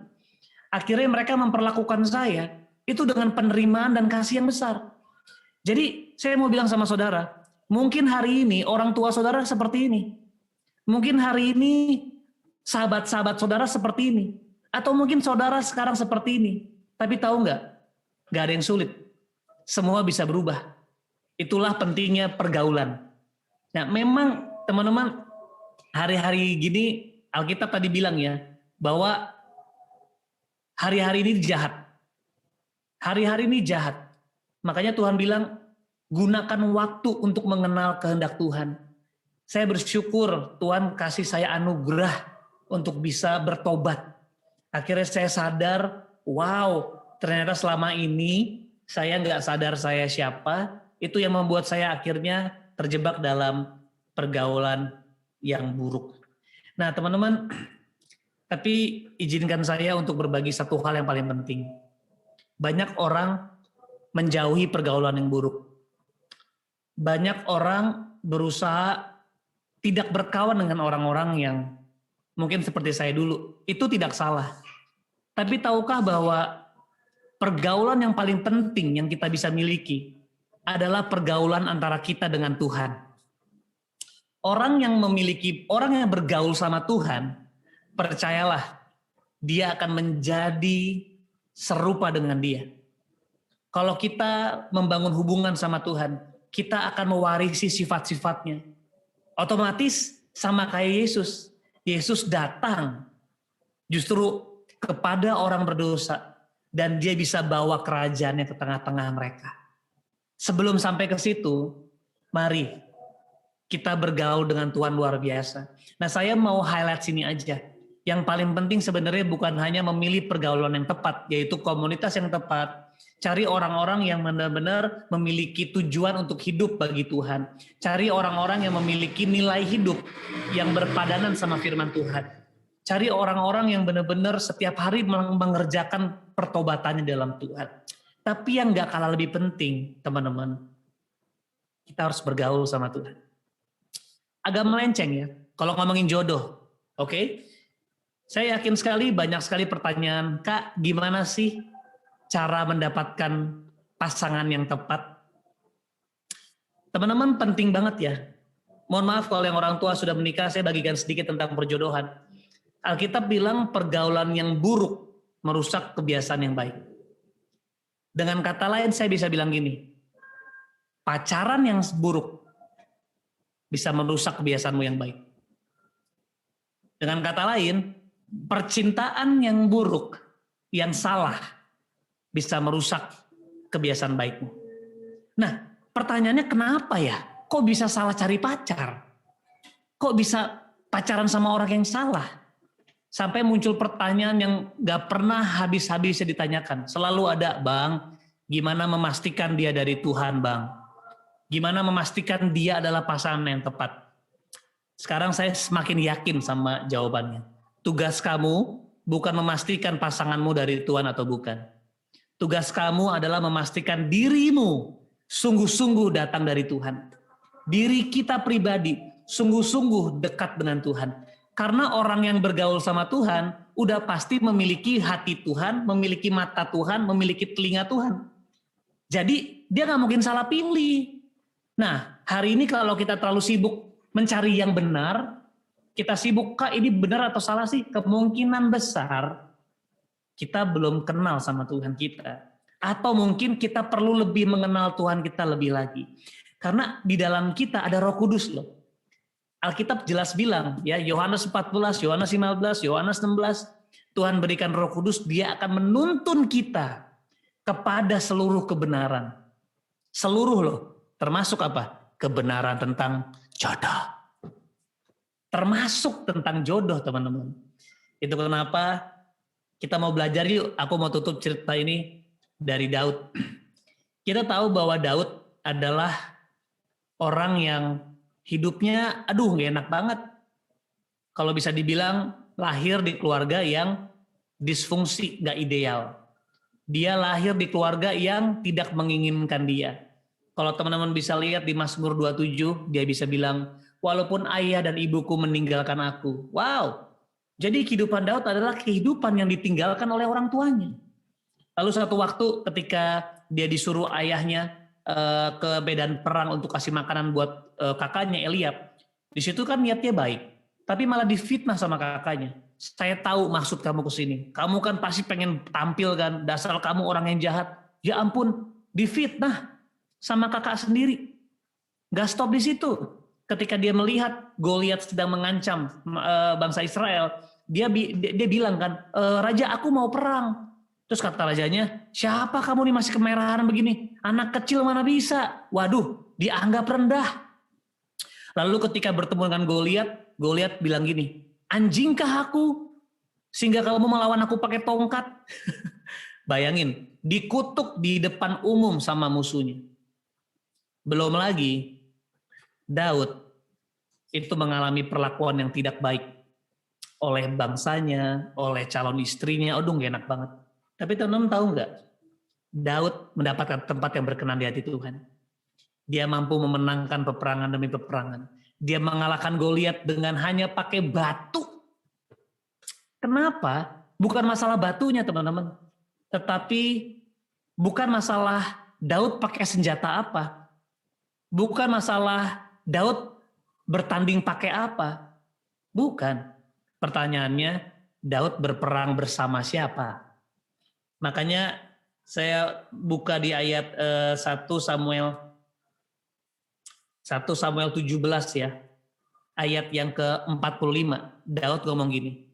Akhirnya mereka memperlakukan saya itu dengan penerimaan dan kasih yang besar. Jadi saya mau bilang sama saudara, mungkin hari ini orang tua saudara seperti ini. Mungkin hari ini sahabat-sahabat saudara seperti ini. Atau mungkin saudara sekarang seperti ini. Tapi tahu nggak? Nggak ada yang sulit. Semua bisa berubah. Itulah pentingnya pergaulan. Nah, memang teman-teman, hari-hari gini Alkitab tadi bilang ya, bahwa hari-hari ini jahat. Hari-hari ini jahat. Makanya Tuhan bilang, gunakan waktu untuk mengenal kehendak Tuhan. Saya bersyukur Tuhan kasih saya anugerah untuk bisa bertobat. Akhirnya saya sadar, wow, ternyata selama ini saya nggak sadar saya siapa. Itu yang membuat saya akhirnya terjebak dalam pergaulan yang buruk. Nah teman-teman, tapi izinkan saya untuk berbagi satu hal yang paling penting. Banyak orang menjauhi pergaulan yang buruk. Banyak orang berusaha tidak berkawan dengan orang-orang yang mungkin seperti saya dulu. Itu tidak salah. Tapi tahukah bahwa pergaulan yang paling penting yang kita bisa miliki adalah pergaulan antara kita dengan Tuhan. Orang yang bergaul sama Tuhan, percayalah, dia akan menjadi serupa dengan dia. Kalau kita membangun hubungan sama Tuhan, kita akan mewarisi sifat-sifatnya. Otomatis sama kayak Yesus. Yesus datang Justru kepada orang berdosa, dan dia bisa bawa kerajaannya ke tengah-tengah mereka. Sebelum sampai ke situ, mari kita bergaul dengan Tuhan luar biasa. Nah, saya mau highlight sini aja. Yang paling penting sebenarnya bukan hanya memilih pergaulan yang tepat, yaitu komunitas yang tepat. Cari orang-orang yang benar-benar memiliki tujuan untuk hidup bagi Tuhan. Cari orang-orang yang memiliki nilai hidup yang berpadanan sama firman Tuhan. Cari orang-orang yang benar-benar setiap hari mengerjakan pertobatannya dalam Tuhan. Tapi yang gak kalah lebih penting, teman-teman, kita harus bergaul sama Tuhan. Agak melenceng ya, kalau ngomongin jodoh, oke? Saya yakin sekali, banyak sekali pertanyaan, Kak, gimana sih cara mendapatkan pasangan yang tepat? Teman-teman, penting banget ya. Mohon maaf kalau yang orang tua sudah menikah, saya bagikan sedikit tentang perjodohan. Alkitab bilang pergaulan yang buruk merusak kebiasaan yang baik. Dengan kata lain saya bisa bilang gini, pacaran yang buruk bisa merusak kebiasaanmu yang baik. Dengan kata lain, percintaan yang buruk, yang salah, bisa merusak kebiasaan baikmu. Nah, pertanyaannya kenapa ya? Kok bisa salah cari pacar? Kok bisa pacaran sama orang yang salah? Sampai muncul pertanyaan yang gak pernah habis-habisnya ditanyakan. Selalu ada, Bang, gimana memastikan dia dari Tuhan, Bang? Gimana memastikan dia adalah pasangan yang tepat? Sekarang saya semakin yakin sama jawabannya. Tugas kamu bukan memastikan pasanganmu dari Tuhan atau bukan. Tugas kamu adalah memastikan dirimu sungguh-sungguh datang dari Tuhan. Diri kita pribadi sungguh-sungguh dekat dengan Tuhan. Karena orang yang bergaul sama Tuhan udah pasti memiliki hati Tuhan, memiliki mata Tuhan, memiliki telinga Tuhan. Jadi dia gak mungkin salah pilih. Nah, hari ini kalau kita terlalu sibuk mencari yang benar, kita sibuk, Kak ini benar atau salah sih? Kemungkinan besar kita belum kenal sama Tuhan kita. Atau mungkin kita perlu lebih mengenal Tuhan kita lebih lagi. Karena di dalam kita ada Roh Kudus loh. Alkitab jelas bilang, ya Yohanes 14, Yohanes 15, Yohanes 16, Tuhan berikan Roh Kudus, dia akan menuntun kita kepada seluruh kebenaran. Seluruh loh, termasuk apa? Kebenaran tentang jodoh. Termasuk tentang jodoh, teman-teman. Itu kenapa kita mau belajar yuk, aku mau tutup cerita ini dari Daud. Kita tahu bahwa Daud adalah orang yang hidupnya, aduh gak enak banget. Kalau bisa dibilang lahir di keluarga yang disfungsi, gak ideal. Dia lahir di keluarga yang tidak menginginkan dia. Kalau teman-teman bisa lihat di Mazmur 27, dia bisa bilang, walaupun ayah dan ibuku meninggalkan aku. Wow, jadi kehidupan Daud adalah kehidupan yang ditinggalkan oleh orang tuanya. Lalu satu waktu ketika dia disuruh ayahnya ke medan perang untuk kasih makanan buat kakaknya Eliab. Di situ kan niatnya baik, tapi malah difitnah sama kakaknya. Saya tahu maksud kamu ke sini. Kamu kan pasti pengen tampil kan, dasar kamu orang yang jahat. Ya ampun, difitnah sama kakak sendiri. Gak stop di situ. Ketika dia melihat Goliat sedang mengancam bangsa Israel, dia bilang kan, Raja aku mau perang. Terus kata rajanya, siapa kamu nih masih kemerahan begini? Anak kecil mana bisa? Waduh, dianggap rendah. Lalu ketika bertemu dengan Goliat bilang gini, anjingkah aku? Sehingga kamu melawan aku pakai tongkat? Bayangin, dikutuk di depan umum sama musuhnya. Belum lagi, Daud itu mengalami perlakuan yang tidak baik oleh bangsanya, oleh calon istrinya. Aduh, gak enak banget. Tapi teman-teman tahu nggak? Daud mendapatkan tempat yang berkenan di hati Tuhan. Dia mampu memenangkan peperangan demi peperangan. Dia mengalahkan Goliat dengan hanya pakai batu. Kenapa? Bukan masalah batunya teman-teman. Tetapi bukan masalah Daud pakai senjata apa. Bukan masalah Daud bertanding pakai apa. Bukan. Pertanyaannya, Daud berperang bersama siapa? Makanya saya buka di ayat 1 Samuel 17 ya. Ayat yang ke-45. Daud ngomong gini.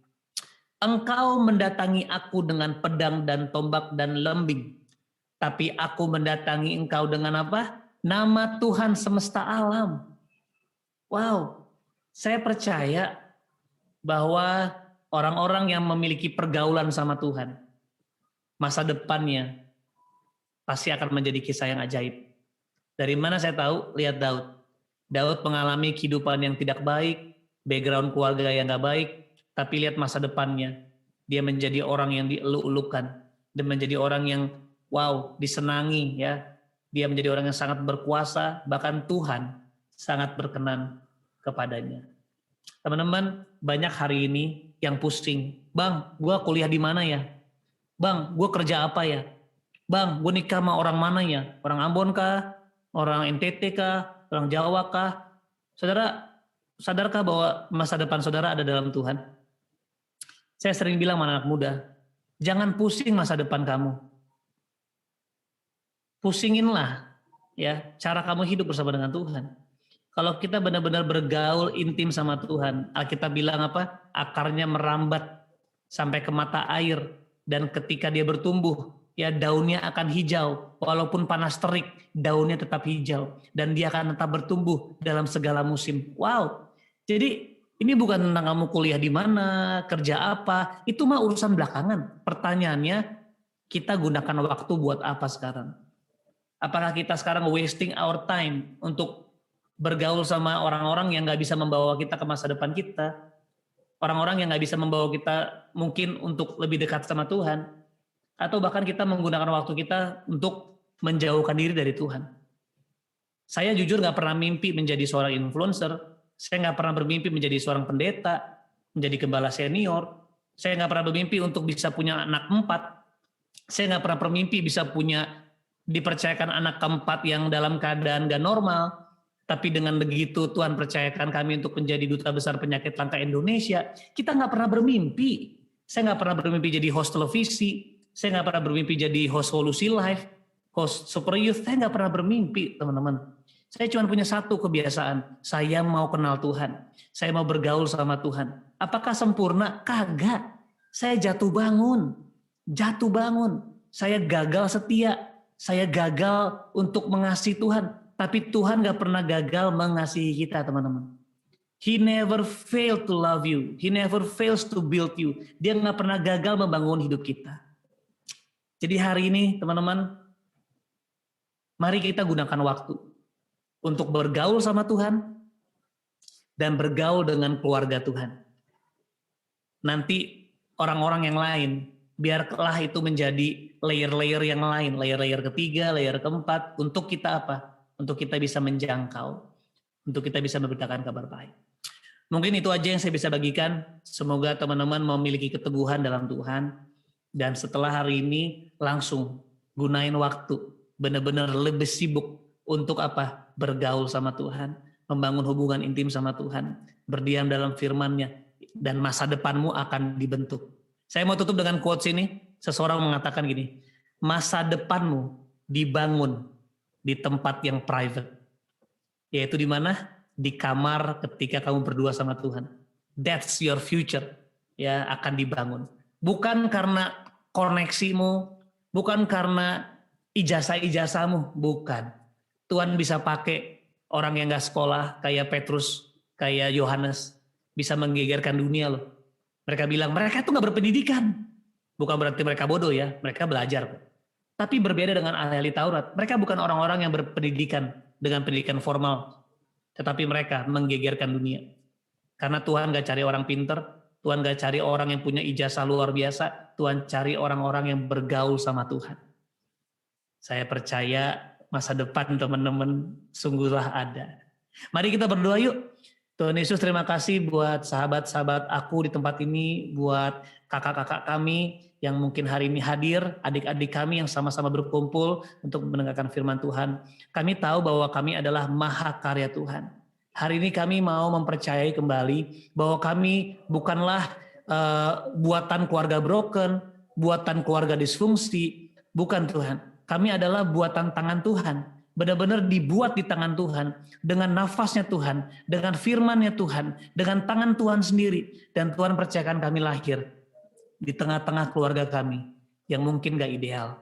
Engkau mendatangi aku dengan pedang dan tombak dan lembing. Tapi aku mendatangi engkau dengan apa? Nama Tuhan semesta alam. Wow, saya percaya bahwa orang-orang yang memiliki pergaulan sama Tuhan, masa depannya pasti akan menjadi kisah yang ajaib. Dari mana saya tahu? Lihat Daud. Daud mengalami kehidupan yang tidak baik, background keluarga yang gak baik, tapi lihat masa depannya. Dia menjadi orang yang dieluk-elukan, dan menjadi orang yang wow, disenangi ya. Dia menjadi orang yang sangat berkuasa, bahkan Tuhan sangat berkenan kepadanya. Teman-teman, banyak hari ini yang pusing. Bang, gue kuliah di mana ya? Bang, gue kerja apa ya? Bang, gue nikah sama orang mana ya? Orang Ambon kah? Orang NTT kah? Orang Jawa kah? Saudara, sadarkah bahwa masa depan saudara ada dalam Tuhan? Saya sering bilang sama anak muda, jangan pusing masa depan kamu. Pusinginlah ya cara kamu hidup bersama dengan Tuhan. Kalau kita benar-benar bergaul intim sama Tuhan, Alkitab bilang apa? Akarnya merambat sampai ke mata air, dan ketika dia bertumbuh, ya daunnya akan hijau, walaupun panas terik, daunnya tetap hijau, dan dia akan tetap bertumbuh dalam segala musim. Wow, jadi ini bukan tentang kamu kuliah di mana, kerja apa, itu mah urusan belakangan. Pertanyaannya, kita gunakan waktu buat apa sekarang? Apakah kita sekarang wasting our time untuk bergaul sama orang-orang yang gak bisa membawa kita ke masa depan kita? Orang-orang yang gak bisa membawa kita mungkin untuk lebih dekat sama Tuhan? Atau bahkan kita menggunakan waktu kita untuk menjauhkan diri dari Tuhan? Saya jujur gak pernah mimpi menjadi seorang influencer. Saya gak pernah bermimpi menjadi seorang pendeta, menjadi gembala senior. Saya gak pernah bermimpi untuk bisa punya anak 4. Saya gak pernah bermimpi bisa punya dipercayakan anak keempat yang dalam keadaan gak normal. Tapi dengan begitu Tuhan percayakan kami untuk menjadi duta besar penyakit langka Indonesia. Kita gak pernah bermimpi. Saya gak pernah bermimpi jadi host televisi. Saya gak pernah bermimpi jadi host Solusi Live, host Super Youth. Saya gak pernah bermimpi, teman-teman. Saya cuma punya satu kebiasaan. Saya mau kenal Tuhan. Saya mau bergaul sama Tuhan. Apakah sempurna? Kagak. Saya jatuh bangun. Jatuh bangun. Saya gagal setia. Saya gagal untuk mengasihi Tuhan. Tapi Tuhan gak pernah gagal mengasihi kita, teman-teman. He never failed to love you. He never fails to build you. Dia gak pernah gagal membangun hidup kita. Jadi hari ini, teman-teman, mari kita gunakan waktu untuk bergaul sama Tuhan dan bergaul dengan keluarga Tuhan. Nanti orang-orang yang lain, biarlah itu menjadi layer-layer yang lain, layer-layer ketiga, layer keempat, untuk kita apa? Untuk kita bisa menjangkau, untuk kita bisa memberitakan kabar baik. Mungkin itu aja yang saya bisa bagikan. Semoga teman-teman memiliki keteguhan dalam Tuhan, dan setelah hari ini langsung gunain waktu, benar-benar lebih sibuk untuk apa? Bergaul sama Tuhan, membangun hubungan intim sama Tuhan, berdiam dalam firman-Nya, dan masa depanmu akan dibentuk. Saya mau tutup dengan quotes ini. Seseorang mengatakan gini, masa depanmu dibangun di tempat yang private. Yaitu di mana? Di kamar ketika kamu berdua sama Tuhan. That's your future. Ya, akan dibangun. Bukan karena koneksimu, bukan karena ijazah-ijazahmu, bukan. Tuhan bisa pakai orang yang gak sekolah kayak Petrus, kayak Yohanes, bisa menggegerkan dunia loh. Mereka bilang mereka itu gak berpendidikan. Bukan berarti mereka bodoh ya, mereka belajar. Tapi berbeda dengan ahli Taurat. Mereka bukan orang-orang yang berpendidikan dengan pendidikan formal, tetapi mereka menggegerkan dunia. Karena Tuhan gak cari orang pinter, Tuhan gak cari orang yang punya ijazah luar biasa, Tuhan cari orang-orang yang bergaul sama Tuhan. Saya percaya masa depan teman-teman sungguhlah ada. Mari kita berdoa yuk. Tuhan Yesus, terima kasih buat sahabat-sahabat aku di tempat ini, buat kakak-kakak kami yang mungkin hari ini hadir, adik-adik kami yang sama-sama berkumpul untuk mendengarkan firman Tuhan. Kami tahu bahwa kami adalah mahakarya Tuhan. Hari ini kami mau mempercayai kembali bahwa kami bukanlah buatan keluarga broken, buatan keluarga disfungsi, bukan Tuhan. Kami adalah buatan tangan Tuhan, benar-benar dibuat di tangan Tuhan, dengan nafasnya Tuhan, dengan firman-Nya Tuhan, dengan tangan Tuhan sendiri, dan Tuhan percayakan kami lahir. di tengah-tengah keluarga kami yang mungkin gak ideal.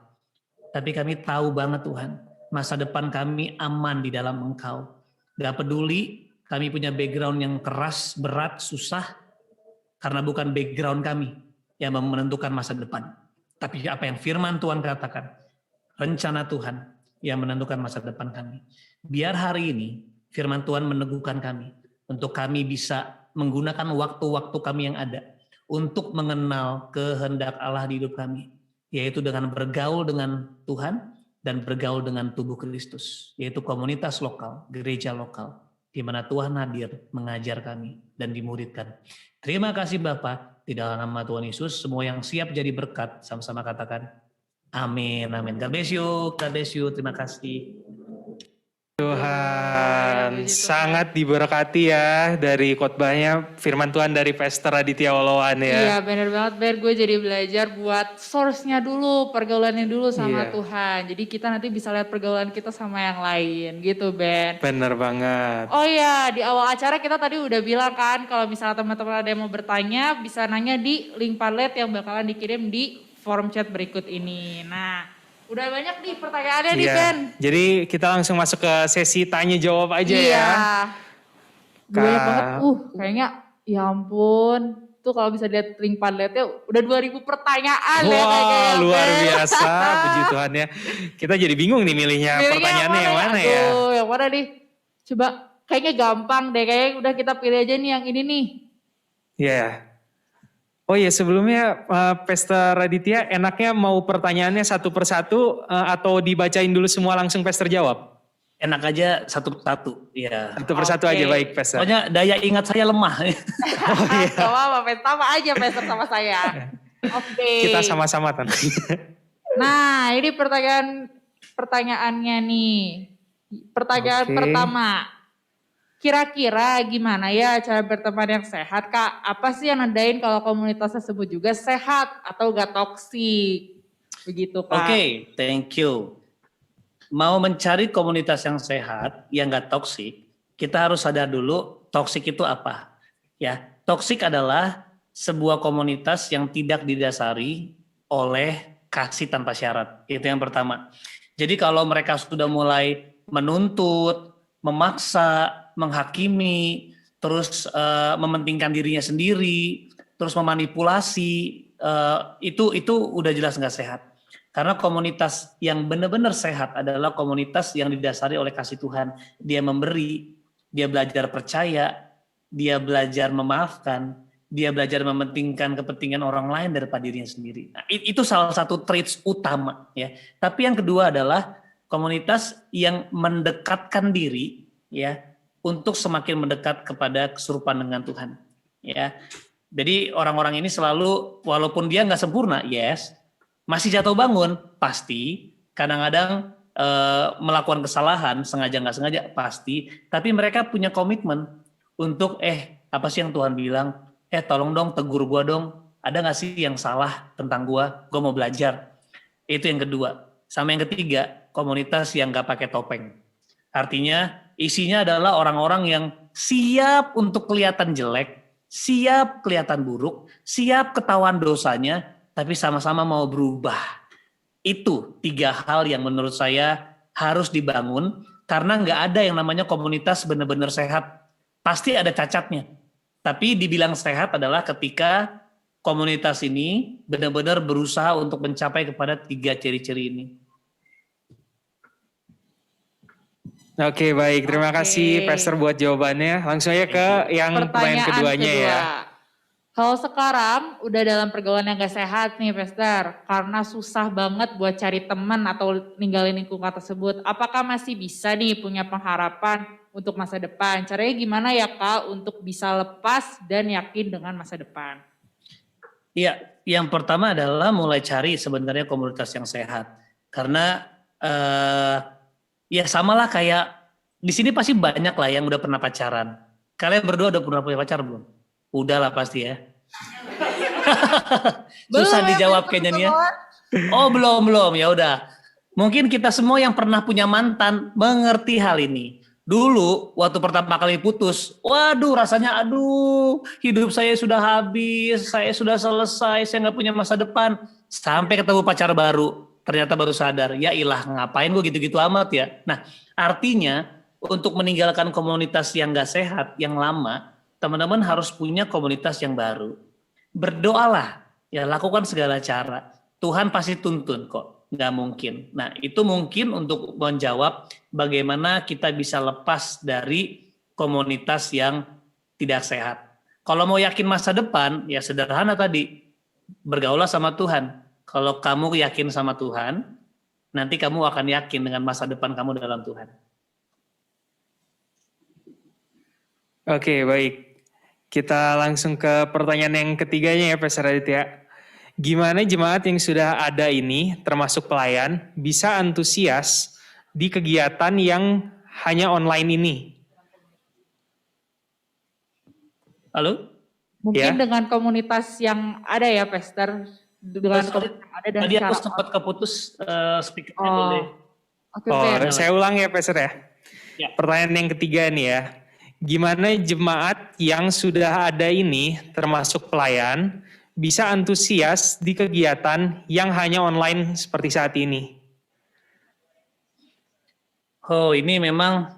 Tapi kami tahu banget Tuhan, masa depan kami aman di dalam Engkau. Gak peduli kami punya background yang keras, berat, susah, karena bukan background kami yang menentukan masa depan. Tapi apa yang firman Tuhan katakan, rencana Tuhan yang menentukan masa depan kami. Biar hari ini firman Tuhan meneguhkan kami untuk kami bisa menggunakan waktu-waktu kami yang ada untuk mengenal kehendak Allah di hidup kami, yaitu dengan bergaul dengan Tuhan dan bergaul dengan tubuh Kristus, yaitu komunitas lokal, gereja lokal, di mana Tuhan hadir mengajar kami dan dimuridkan. Terima kasih Bapak, di dalam nama Tuhan Yesus, semua yang siap jadi berkat, sama-sama katakan, amin, amin. God bless you, terima kasih. Tuhan, Puji Tuhan. sangat diberkati ya dari khotbahnya firman Tuhan dari Pastor Aditya Oloan ya. Iya bener banget Ber, gue jadi belajar buat source-nya dulu, pergaulannya dulu sama Iya. Tuhan. Jadi kita nanti bisa lihat pergaulan kita sama yang lain gitu Ben. Bener banget. Oh iya, di awal acara kita tadi udah bilang kan kalau misalnya teman-teman ada yang mau bertanya bisa nanya di link Padlet yang bakalan dikirim di form chat berikut ini. Nah, udah banyak nih pertanyaannya nih Iya. Ben. Jadi kita langsung masuk ke sesi tanya jawab aja Iya. ya. Banyak banget. Kayaknya ya ampun. Tuh kalau bisa lihat link Padletnya udah 2000 pertanyaan ya Wah, kayaknya. luar Ben. biasa, puji Tuhan ya. Kita jadi bingung nih milihnya Pilihnya pertanyaannya yang mana ya. Aduh, yang mana nih? Coba kayaknya gampang deh. Kayaknya udah kita pilih aja nih yang ini nih. Iya. Oh iya, sebelumnya Pastor Raditya enaknya mau pertanyaannya satu persatu atau dibacain dulu semua langsung Pastor jawab? Enak aja satu persatu, ya. Satu persatu Oke. aja, baik Pastor. Pokoknya daya ingat saya lemah. Gak apa-apa, sama aja Pastor sama saya. Oke. Kita sama-sama tentunya. Nah, ini pertanyaannya nih. Pertanyaan Oke. pertama. Kira-kira gimana ya cara berteman yang sehat, Kak? Apa sih yang nandain kalau komunitas tersebut juga sehat atau gak toksik? Begitu, Kak. Oke, thank you. Mau mencari komunitas yang sehat, yang gak toksik, kita harus sadar dulu toksik itu apa. Ya, toksik adalah sebuah komunitas yang tidak didasari oleh kasih tanpa syarat. Itu yang pertama. Jadi kalau mereka sudah mulai menuntut, memaksa, menghakimi, terus mementingkan dirinya sendiri, terus memanipulasi, itu udah jelas nggak sehat. Karena komunitas yang benar-benar sehat adalah komunitas yang didasari oleh kasih Tuhan. Dia memberi, dia belajar percaya, dia belajar memaafkan, dia belajar mementingkan kepentingan orang lain daripada dirinya sendiri. Nah, itu salah satu traits utama ya. Tapi yang kedua adalah komunitas yang mendekatkan diri ya untuk semakin mendekat kepada kesurupan dengan Tuhan ya. Jadi orang-orang ini selalu walaupun dia nggak sempurna, yes, masih jatuh bangun pasti, kadang-kadang melakukan kesalahan sengaja nggak sengaja pasti, tapi mereka punya komitmen untuk apa sih yang Tuhan bilang, tolong dong tegur gua dong, ada nggak sih yang salah tentang gua mau belajar. Itu yang kedua. Sama yang ketiga, komunitas yang nggak pakai topeng. Artinya isinya adalah orang-orang yang siap untuk kelihatan jelek, siap kelihatan buruk, siap ketahuan dosanya, tapi sama-sama mau berubah. Itu 3 hal yang menurut saya harus dibangun, karena nggak ada yang namanya komunitas benar-benar sehat. Pasti ada cacatnya. Tapi dibilang sehat adalah ketika komunitas ini benar-benar berusaha untuk mencapai kepada 3 ciri-ciri ini. Oke, baik. Terima Oke. kasih Pastor buat jawabannya. Langsung aja ke yang pertanyaan keduanya kedua. ya. Kalau sekarang udah dalam pergaulan yang gak sehat nih Pastor, karena susah banget buat cari teman atau ninggalin lingkungan tersebut, apakah masih bisa nih punya pengharapan untuk masa depan? Caranya gimana ya Kak untuk bisa lepas dan yakin dengan masa depan? Iya, yang pertama adalah mulai cari sebenarnya komunitas yang sehat. Karena ya samalah kayak di sini pasti banyak lah yang udah pernah pacaran. Kalian berdua udah pernah punya pacar belum? Udah lah pasti ya. Susah dijawab kayaknya nih ya. Oh belum ya udah. Mungkin kita semua yang pernah punya mantan mengerti hal ini. Dulu waktu pertama kali putus, waduh rasanya aduh hidup saya sudah habis, saya sudah selesai, saya nggak punya masa depan. Sampai ketemu pacar baru, ternyata baru sadar, ya ilah ngapain gue gitu-gitu amat ya. Nah artinya untuk meninggalkan komunitas yang nggak sehat, yang lama, teman-teman harus punya komunitas yang baru. Berdoalah, ya lakukan segala cara. Tuhan pasti tuntun kok, nggak mungkin. Nah itu mungkin untuk menjawab bagaimana kita bisa lepas dari komunitas yang tidak sehat. Kalau mau yakin masa depan, ya sederhana tadi, bergaulah sama Tuhan. Kalau kamu yakin sama Tuhan, nanti kamu akan yakin dengan masa depan kamu dalam Tuhan. Oke, baik. Kita langsung ke pertanyaan yang ketiganya ya, Pastor Aditya. Gimana jemaat yang sudah ada ini, termasuk pelayan, bisa antusias di kegiatan yang hanya online ini? Halo? Mungkin Ya. dengan komunitas yang ada ya, Pastor. Dengan Sorry, komunitas yang ada dan tadi aku secara sempat keputus speakernya Oh. boleh. Oke, Oh, Fer. saya ulang ya, Pastor ya. Ya. Pertanyaan yang ketiga nih ya. Gimana jemaat yang sudah ada ini, termasuk pelayan, bisa antusias di kegiatan yang hanya online seperti saat ini? Oh, ini memang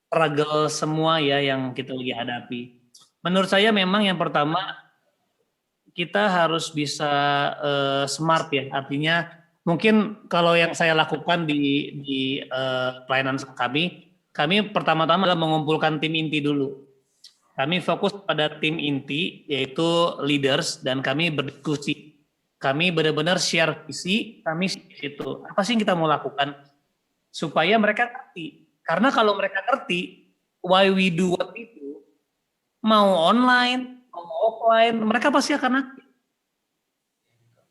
struggle semua ya yang kita lagi hadapi. Menurut saya memang yang pertama kita harus bisa smart ya. Artinya mungkin kalau yang saya lakukan di pelayanan kami pertama-tama adalah mengumpulkan tim inti dulu. Kami fokus pada tim inti yaitu leaders dan kami berdiskusi. Kami benar-benar share visi, kami itu apa sih yang kita mau lakukan supaya mereka ngerti. Karena kalau mereka ngerti why we do what we do, mau online, mau offline, mereka pasti akan ngerti.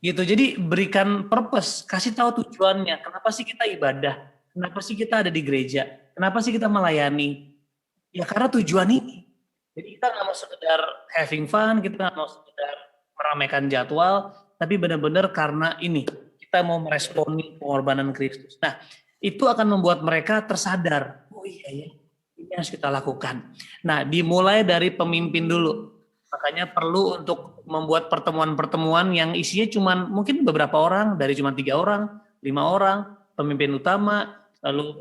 Gitu. Jadi berikan purpose, kasih tahu tujuannya. Kenapa sih kita ibadah? Kenapa sih kita ada di gereja? Kenapa sih kita melayani? Ya karena tujuan ini. Jadi kita nggak mau sekedar having fun, kita nggak mau sekedar meramaikan jadwal, tapi benar-benar karena ini kita mau meresponi pengorbanan Kristus. Nah, itu akan membuat mereka tersadar. Oh iya ya, ini harus kita lakukan. Nah, dimulai dari pemimpin dulu. Makanya perlu untuk membuat pertemuan-pertemuan yang isinya cuma mungkin beberapa orang, dari cuma 3 orang, 5 orang, pemimpin utama, lalu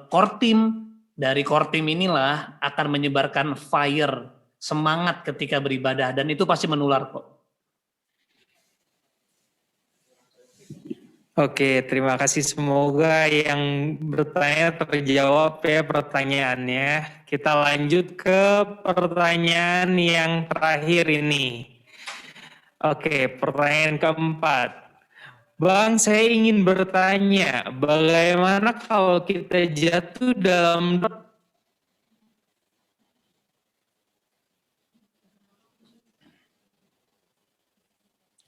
core team. Dari core team inilah akan menyebarkan fire, semangat ketika beribadah, dan itu pasti menular kok. Oke, terima kasih. Semoga yang bertanya terjawab ya pertanyaannya. Kita lanjut ke pertanyaan yang terakhir ini. Oke, pertanyaan keempat. Bang, saya ingin bertanya, bagaimana kalau kita jatuh dalam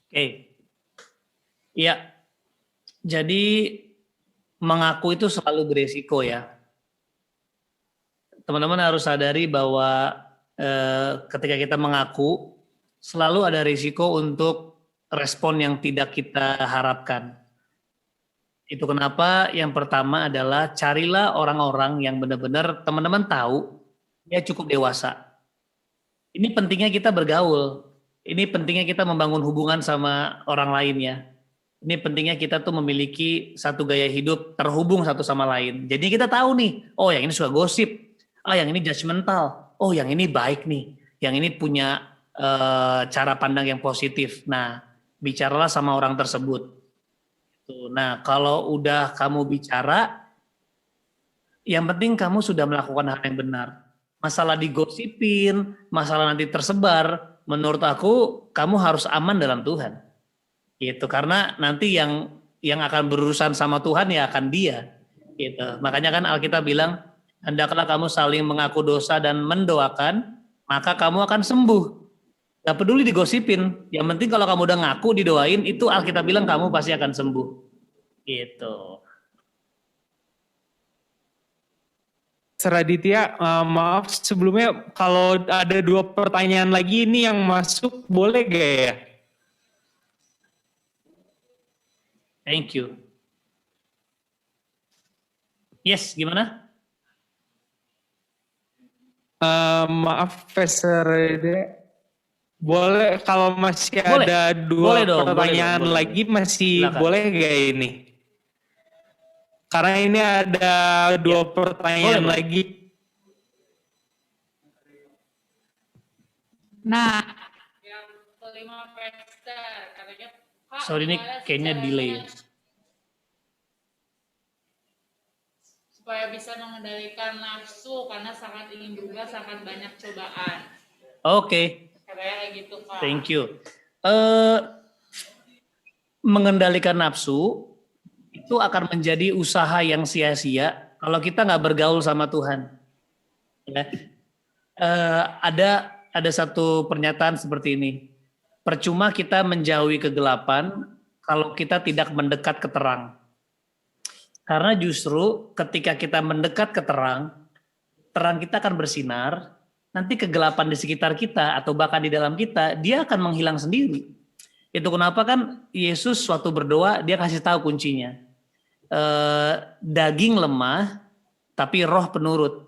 Oke. Iya. Jadi mengaku itu selalu beresiko ya. Teman-teman harus sadari bahwa ketika kita mengaku selalu ada risiko untuk respon yang tidak kita harapkan. Itu kenapa yang pertama adalah carilah orang-orang yang benar-benar teman-teman tahu dia cukup dewasa. Ini pentingnya kita bergaul. Ini pentingnya kita membangun hubungan sama orang lain ya. Ini pentingnya kita tuh memiliki satu gaya hidup terhubung satu sama lain. Jadi kita tahu nih, oh yang ini suka gosip, yang ini judgmental, oh yang ini baik nih, yang ini punya cara pandang yang positif. Nah, bicaralah sama orang tersebut. Nah, kalau udah kamu bicara, yang penting kamu sudah melakukan hal yang benar. Masalah digosipin, masalah nanti tersebar, menurut aku kamu harus aman dalam Tuhan. Gitu, karena nanti yang akan berurusan sama Tuhan ya akan dia. Gitu. Makanya kan Alkitab bilang, hendaklah kamu saling mengaku dosa dan mendoakan, maka kamu akan sembuh. Gak peduli digosipin, yang penting kalau kamu udah ngaku didoain, itu Alkitab bilang kamu pasti akan sembuh. Gitu. Raditya, maaf sebelumnya kalau ada 2 pertanyaan lagi ini yang masuk boleh gak ya? Thank you. Yes, gimana? Maaf, Pastor Rede. Boleh kalau masih Boleh. ada Boleh dua dong, pertanyaan boleh. lagi masih Silakan. boleh gak ini? Karena ini ada dua pertanyaan boleh. lagi. Nah, yang kelima Pastor katanya, Kak, Sorry, ini gimana kayaknya caranya delay. supaya bisa mengendalikan nafsu karena sangat ingin berubah, sangat banyak cobaan. Oke. Katanya kayak gitu, Kak. Thank you. Mengendalikan nafsu itu akan menjadi usaha yang sia-sia kalau kita nggak bergaul sama Tuhan. Ya. Ada satu pernyataan seperti ini. Percuma kita menjauhi kegelapan kalau kita tidak mendekat ke terang. Karena justru ketika kita mendekat ke terang, terang kita akan bersinar, nanti kegelapan di sekitar kita atau bahkan di dalam kita, dia akan menghilang sendiri. Itu kenapa kan Yesus suatu berdoa, dia kasih tahu kuncinya. Daging lemah, tapi roh penurut.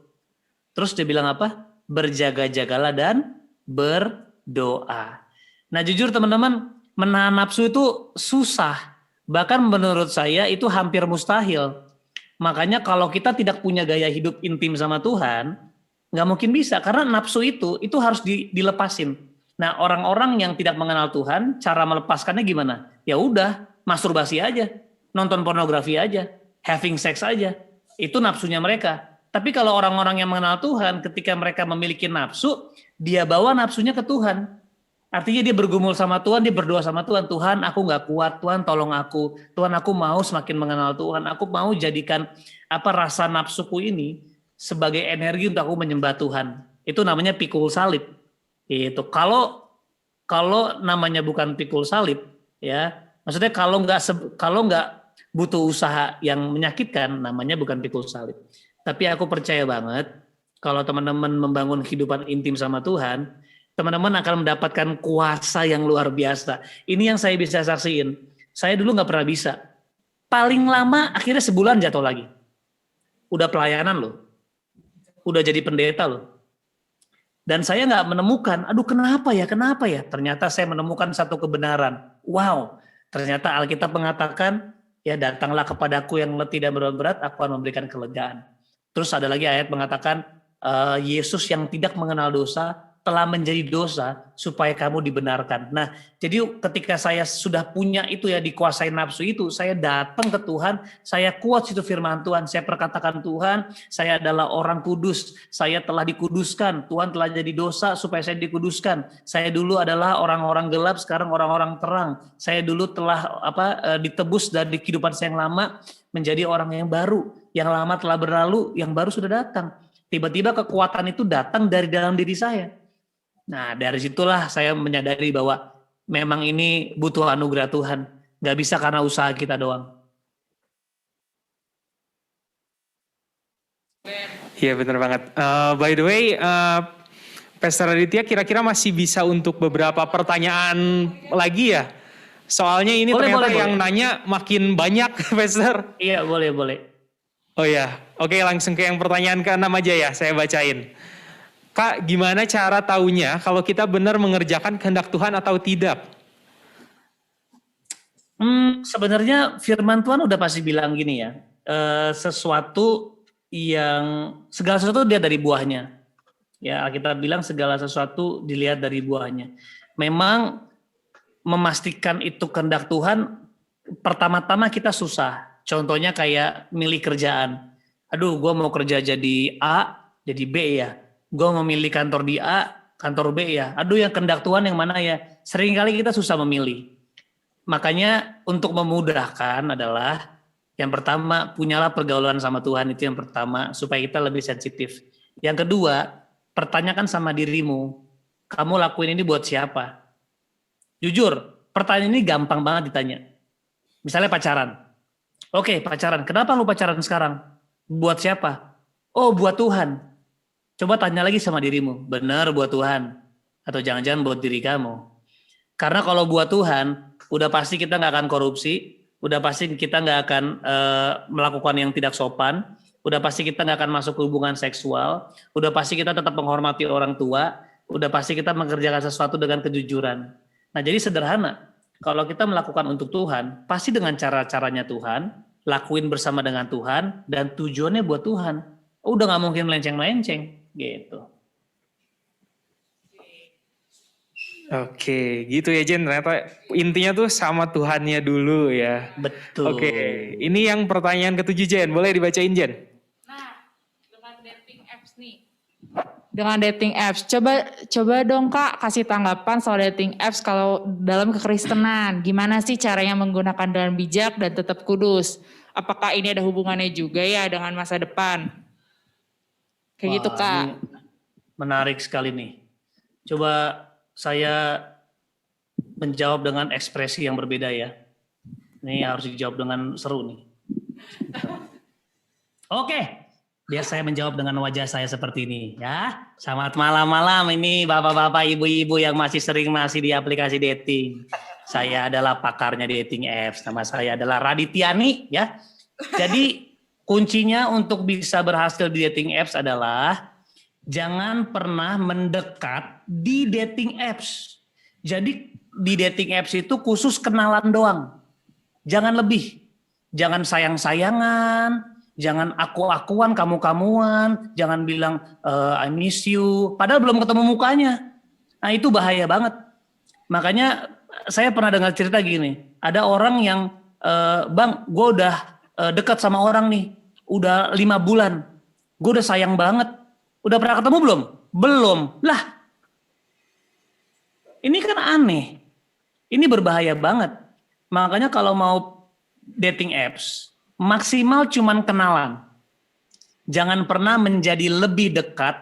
Terus dia bilang apa? Berjaga-jagalah dan berdoa. Nah jujur teman-teman, menahan nafsu itu susah. Bahkan menurut saya itu hampir mustahil. Makanya kalau kita tidak punya gaya hidup intim sama Tuhan, nggak mungkin bisa. Karena nafsu itu harus dilepasin. Nah orang-orang yang tidak mengenal Tuhan, cara melepaskannya gimana? Ya udah, masturbasi aja, nonton pornografi aja, having sex aja. Itu nafsunya mereka. Tapi kalau orang-orang yang mengenal Tuhan, ketika mereka memiliki nafsu, dia bawa nafsunya ke Tuhan. Artinya dia bergumul sama Tuhan, dia berdoa sama Tuhan. Tuhan, aku nggak kuat. Tuhan, tolong aku. Tuhan, aku mau semakin mengenal Tuhan. Aku mau jadikan rasa nafsuku ini sebagai energi untuk aku menyembah Tuhan. Itu namanya pikul salib. Itu kalau namanya bukan pikul salib, ya maksudnya kalau nggak butuh usaha yang menyakitkan, namanya bukan pikul salib. Tapi aku percaya banget kalau teman-teman membangun kehidupan intim sama Tuhan, teman-teman akan mendapatkan kuasa yang luar biasa. Ini yang saya bisa saksiin. Saya dulu nggak pernah bisa. Paling lama akhirnya sebulan jatuh lagi. Udah pelayanan loh. Udah jadi pendeta loh. Dan saya nggak menemukan, aduh kenapa ya? Ternyata saya menemukan satu kebenaran. Wow, ternyata Alkitab mengatakan, ya datanglah kepadaku yang letih dan berat, aku akan memberikan kelegaan. Terus ada lagi ayat mengatakan, Yesus yang tidak mengenal dosa, telah menjadi dosa supaya kamu dibenarkan. Nah, jadi ketika saya sudah punya itu ya, dikuasai nafsu itu, saya datang ke Tuhan, saya kuat situ firman Tuhan, saya perkatakan Tuhan, saya adalah orang kudus, saya telah dikuduskan, Tuhan telah jadi dosa supaya saya dikuduskan. Saya dulu adalah orang-orang gelap, sekarang orang-orang terang. Saya dulu telah ditebus dari kehidupan saya yang lama menjadi orang yang baru. Yang lama telah berlalu, yang baru sudah datang. Tiba-tiba kekuatan itu datang dari dalam diri saya. Nah dari situlah saya menyadari bahwa memang ini butuh anugerah Tuhan. Gak bisa karena usaha kita doang. Iya benar banget. By the way, Pastor Aditya kira-kira masih bisa untuk beberapa pertanyaan lagi ya? Soalnya ini ternyata yang nanya makin banyak, Pastor. Iya boleh. Oh ya, oke langsung ke yang pertanyaan ke-6 aja ya, saya bacain. Kak, gimana cara taunya kalau kita benar mengerjakan kehendak Tuhan atau tidak? Sebenarnya firman Tuhan udah pasti bilang gini ya, segala sesuatu dia dari buahnya. Ya, kita bilang segala sesuatu dilihat dari buahnya. Memang memastikan itu kehendak Tuhan, pertama-tama kita susah. Contohnya kayak milih kerjaan. Aduh, gue mau kerja jadi A, jadi B ya. Gue memilih kantor di A, kantor B ya. Aduh yang kehendak Tuhan yang mana ya? Seringkali kita susah memilih. Makanya untuk memudahkan adalah yang pertama punyalah pergaulan sama Tuhan, itu yang pertama supaya kita lebih sensitif. Yang kedua, pertanyakan sama dirimu, kamu lakuin ini buat siapa? Jujur, pertanyaan ini gampang banget ditanya. Misalnya pacaran. Oke, pacaran. Kenapa lu pacaran sekarang? Buat siapa? Oh, buat Tuhan. Coba tanya lagi sama dirimu, benar buat Tuhan? Atau jangan-jangan buat diri kamu? Karena kalau buat Tuhan, udah pasti kita nggak akan korupsi, udah pasti kita nggak akan melakukan yang tidak sopan, udah pasti kita nggak akan masuk ke hubungan seksual, udah pasti kita tetap menghormati orang tua, udah pasti kita mengerjakan sesuatu dengan kejujuran. Nah jadi sederhana, kalau kita melakukan untuk Tuhan, pasti dengan cara-caranya Tuhan, lakuin bersama dengan Tuhan, dan tujuannya buat Tuhan. Udah nggak mungkin melenceng-melenceng, gitu. Oke, gitu ya Jen. Ternyata intinya tuh sama Tuhannya dulu ya. Betul. Oke, ini yang pertanyaan ketujuh Jen. Boleh dibacain Jen? Nah, dengan dating apps nih. Dengan dating apps, coba dong Kak kasih tanggapan soal dating apps kalau dalam kekristenan. Gimana sih caranya menggunakan dengan bijak dan tetap kudus? Apakah ini ada hubungannya juga ya dengan masa depan? Kayak gitu Wah, Kak. ini menarik sekali nih. Coba saya menjawab dengan ekspresi yang berbeda ya. Ini harus dijawab dengan seru nih. Oke, biar saya menjawab dengan wajah saya seperti ini ya. Selamat malam-malam ini bapak-bapak, ibu-ibu yang masih di aplikasi dating. Saya adalah pakarnya dating apps. Nama saya adalah Raditya ya. Jadi kuncinya untuk bisa berhasil di dating apps adalah jangan pernah mendekat di dating apps. Jadi di dating apps itu khusus kenalan doang. Jangan lebih. Jangan sayang-sayangan, jangan aku-akuan, kamu-kamuan, jangan bilang I miss you, padahal belum ketemu mukanya. Nah itu bahaya banget. Makanya saya pernah dengar cerita gini, ada orang yang, bang gue udah dekat sama orang nih, udah 5 bulan, gue udah sayang banget, udah pernah ketemu belum? Belum. Lah, ini kan aneh. Ini berbahaya banget. Makanya kalau mau dating apps, maksimal cuman kenalan. Jangan pernah menjadi lebih dekat,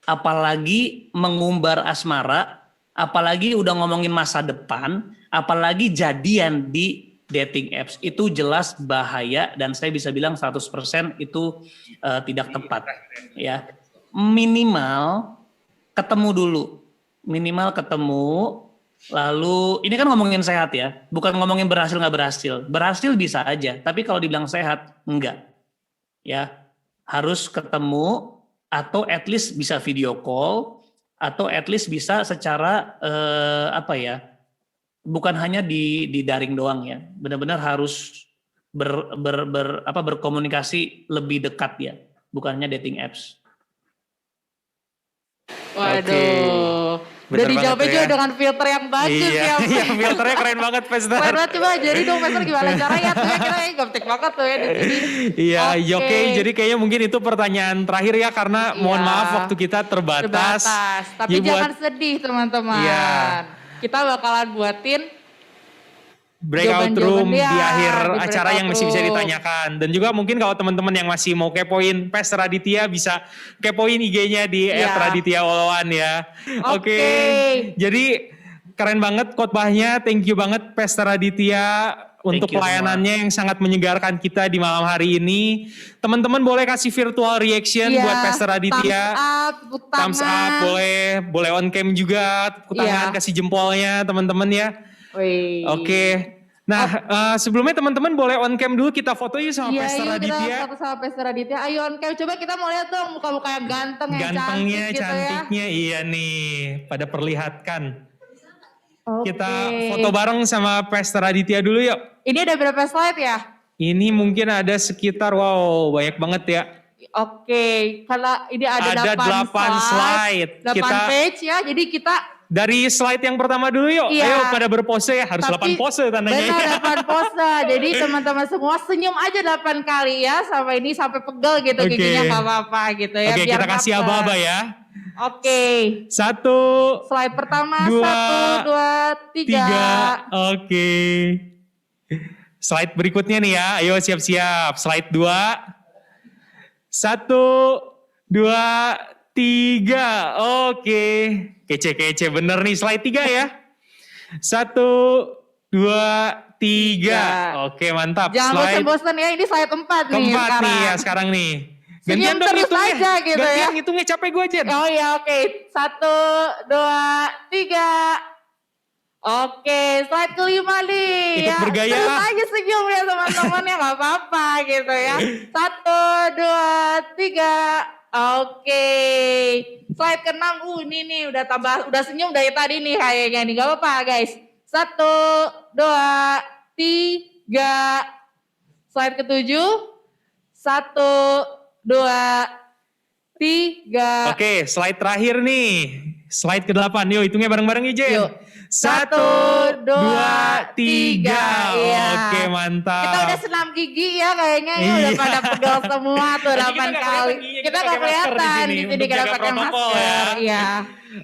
apalagi mengumbar asmara, apalagi udah ngomongin masa depan, apalagi jadian di dating apps. Itu jelas bahaya dan saya bisa bilang 100% itu tidak tepat. Ya. Minimal ketemu dulu. Minimal ketemu, lalu ini kan ngomongin sehat ya, bukan ngomongin berhasil nggak berhasil. Berhasil bisa aja, tapi kalau dibilang sehat, enggak. Ya, harus ketemu atau at least bisa video call atau at least bisa secara bukan hanya di daring doang ya. Benar-benar harus berkomunikasi lebih dekat ya, bukannya dating apps. Waduh. Udah Bener dijawabnya banget juga ya. dengan filter yang bagus Iya, ya. iya, filternya keren banget Pester. Keren banget, coba jadi dong Pester gimana caranya tuh ya, kita gaptek banget tuh ya di sini. Iya, Oke. oke. Jadi kayaknya mungkin itu pertanyaan terakhir ya karena mohon Iya. maaf waktu kita terbatas. Tapi Ya, jangan buat sedih teman-teman. Iya. Kita bakalan buatin breakout jawaban-jawaban room dia di akhir di acara breakout yang masih bisa room. ditanyakan. Dan juga mungkin kalau teman-teman yang masih mau kepoin Pester Raditya bisa kepoin IG-nya di Iya. @radityaoloan ya. Oke. Oke. Jadi keren banget khotbahnya. Thank you banget Pester Raditya untuk you pelayanannya yang sangat menyegarkan kita di malam hari ini. Teman-teman boleh kasih virtual reaction Iya, buat Pester Raditya. thumbs up, tepuk tangan. Thumbs up boleh on cam juga, tepuk tangan, Iya. kasih jempolnya teman-teman ya. Wih. Oke. Nah, sebelumnya teman-teman boleh on cam dulu kita foto yuk sama Iya, Pester yuk kita Raditya. foto sama Pester Raditya. Ayo on cam, coba kita mau lihat dong muka-muka yang ganteng, yang Gantengnya, cantik gitu ya. cantiknya, iya nih, pada perlihatkan. Oke. Kita foto bareng sama Pester Raditya dulu yuk. Ini ada berapa slide ya? Ini mungkin ada sekitar, wow banyak banget ya. Oke, kalau ini ada, Ada 8 slide. 8 Kita page ya, jadi kita dari slide yang pertama dulu yuk. Iya. Ayo pada berpose ya, harus 8 pose tandanya. Benar, 8 pose. Jadi teman-teman semua senyum aja 8 kali ya, sampai pegel gitu Oke. giginya nggak apa-apa gitu ya. Oke, biar kita kasih dapet. aba-aba ya. Oke, 1, slide pertama, 2, 1, 2, 3. 3. Oke. Slide berikutnya nih ya. Ayo siap-siap. Slide 2. 1, 2, 3. Oke. Kece-kece bener nih slide 3 ya. 1, 2, 3. Oke, mantap. Jangan Slide bosan-bosan ya, ini slide 4 nih keempat sekarang. nih ya sekarang nih. Senyum terus aja gitu Gantian ya. ngitungnya capek gue aja. Oh ya, oke. 1, 2, 3. Oke, slide kelima nih. Ikut bergaya. Terus aja senyum ya teman-teman ya, nggak apa-apa gitu ya. 1, 2, 3. Oke. Slide ke-6, ini nih udah senyum dari tadi nih kayaknya nih. Gak apa-apa guys. 1, 2, 3. Slide ke-7. 1, 2, 3. Oke, slide terakhir nih. Slide ke-8. Yuk, hitungnya bareng-bareng nih, Jen. Yuk. 1, 2, 3. Iya. Oke, mantap. Kita udah senam gigi ya kayaknya ya, udah Iya. pada pegel semua tuh Tapi 8 kita nggak kali. kelihatan giginya, Kita kita nggak pakai masker kelihatan di di sini sini untuk kita jaga pakai protokol masker. ya. Iya.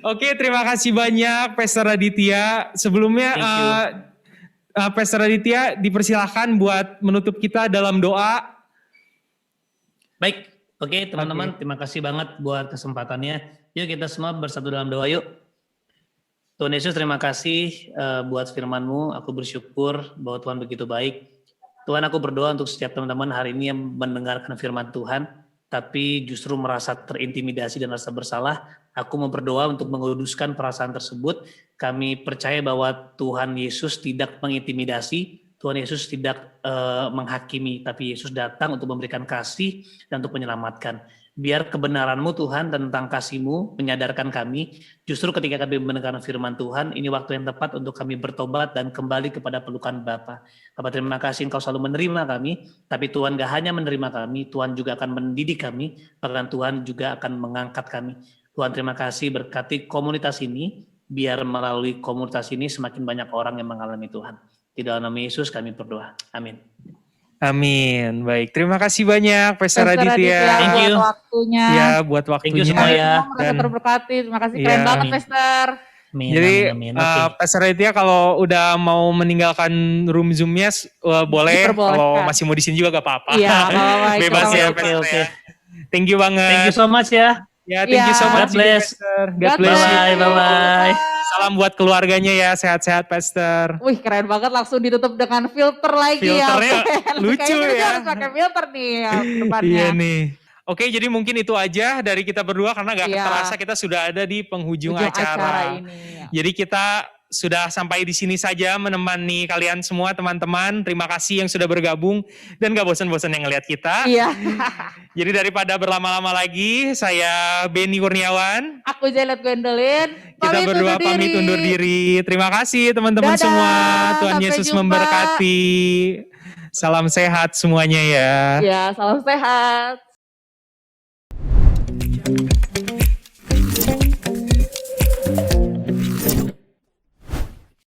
Oke, terima kasih banyak Pastor Raditya. Sebelumnya Thank you. Pastor Raditya dipersilahkan buat menutup kita dalam doa. Baik, oke teman-teman, terima kasih banget buat kesempatannya. Yuk kita semua bersatu dalam doa yuk. Tuhan Yesus, terima kasih buat firman-Mu. Aku bersyukur bahwa Tuhan begitu baik. Tuhan, aku berdoa untuk setiap teman-teman hari ini yang mendengarkan firman Tuhan, tapi justru merasa terintimidasi dan rasa bersalah. Aku mau berdoa untuk menguduskan perasaan tersebut. Kami percaya bahwa Tuhan Yesus tidak mengintimidasi, Tuhan Yesus tidak menghakimi, tapi Yesus datang untuk memberikan kasih dan untuk menyelamatkan. Biar kebenaran-Mu Tuhan tentang kasih-Mu menyadarkan kami, justru ketika kami mendengar firman Tuhan, ini waktu yang tepat untuk kami bertobat dan kembali kepada pelukan Bapa. Bapa, terima kasih Engkau selalu menerima kami, tapi Tuhan gak hanya menerima kami, Tuhan juga akan mendidik kami, bahkan Tuhan juga akan mengangkat kami. Tuhan, terima kasih, berkati komunitas ini, biar melalui komunitas ini semakin banyak orang yang mengalami Tuhan. Di dalam nama Yesus kami berdoa. Amin. Amin. Baik, terima kasih banyak Pastor Pastor Raditya. Raditya Thank you. buat waktunya. Ya, buat Thank you waktunya. semua ya. Semua merasa Dan- terberkati. Terima kasih, Iya. keren banget Amin. Pastor. Amin. Jadi amin. Oke. Pastor Raditya kalau udah mau meninggalkan room Zoom-nya boleh, Diperbolehkan. kalau masih mau di sini juga gak apa-apa. Iya, nggak apa-apa. itu Bebas sama- ya, Oke, Pastor oke. ya. Thank you banget. Thank you so much ya. Ya, thank you so Iya. much. God bless. Pastor. God God bless you. Bye, bye-bye. Salam buat keluarganya ya, sehat-sehat Pastor. Wih, keren banget, langsung ditutup dengan filter lagi Filternya ya. Ben. lucu Kayaknya kita ya. harus pakai filter nih ya, depannya. Iya nih. Oke, jadi mungkin itu aja dari kita berdua karena gak Iya. terasa kita sudah ada di penghujung Ujung acara. ini. Jadi kita sudah sampai di sini saja menemani kalian semua teman-teman. Terima kasih yang sudah bergabung dan gak bosan-bosan yang ngelihat kita. Iya. Jadi daripada berlama-lama lagi, saya Benny Kurniawan. Aku Janet Gwendolyn. Kita berdua pamit undur diri. Terima kasih teman-teman Dadah. semua. Tuhan Sampai Yesus jumpa. memberkati. Salam sehat semuanya ya. Ya, salam sehat.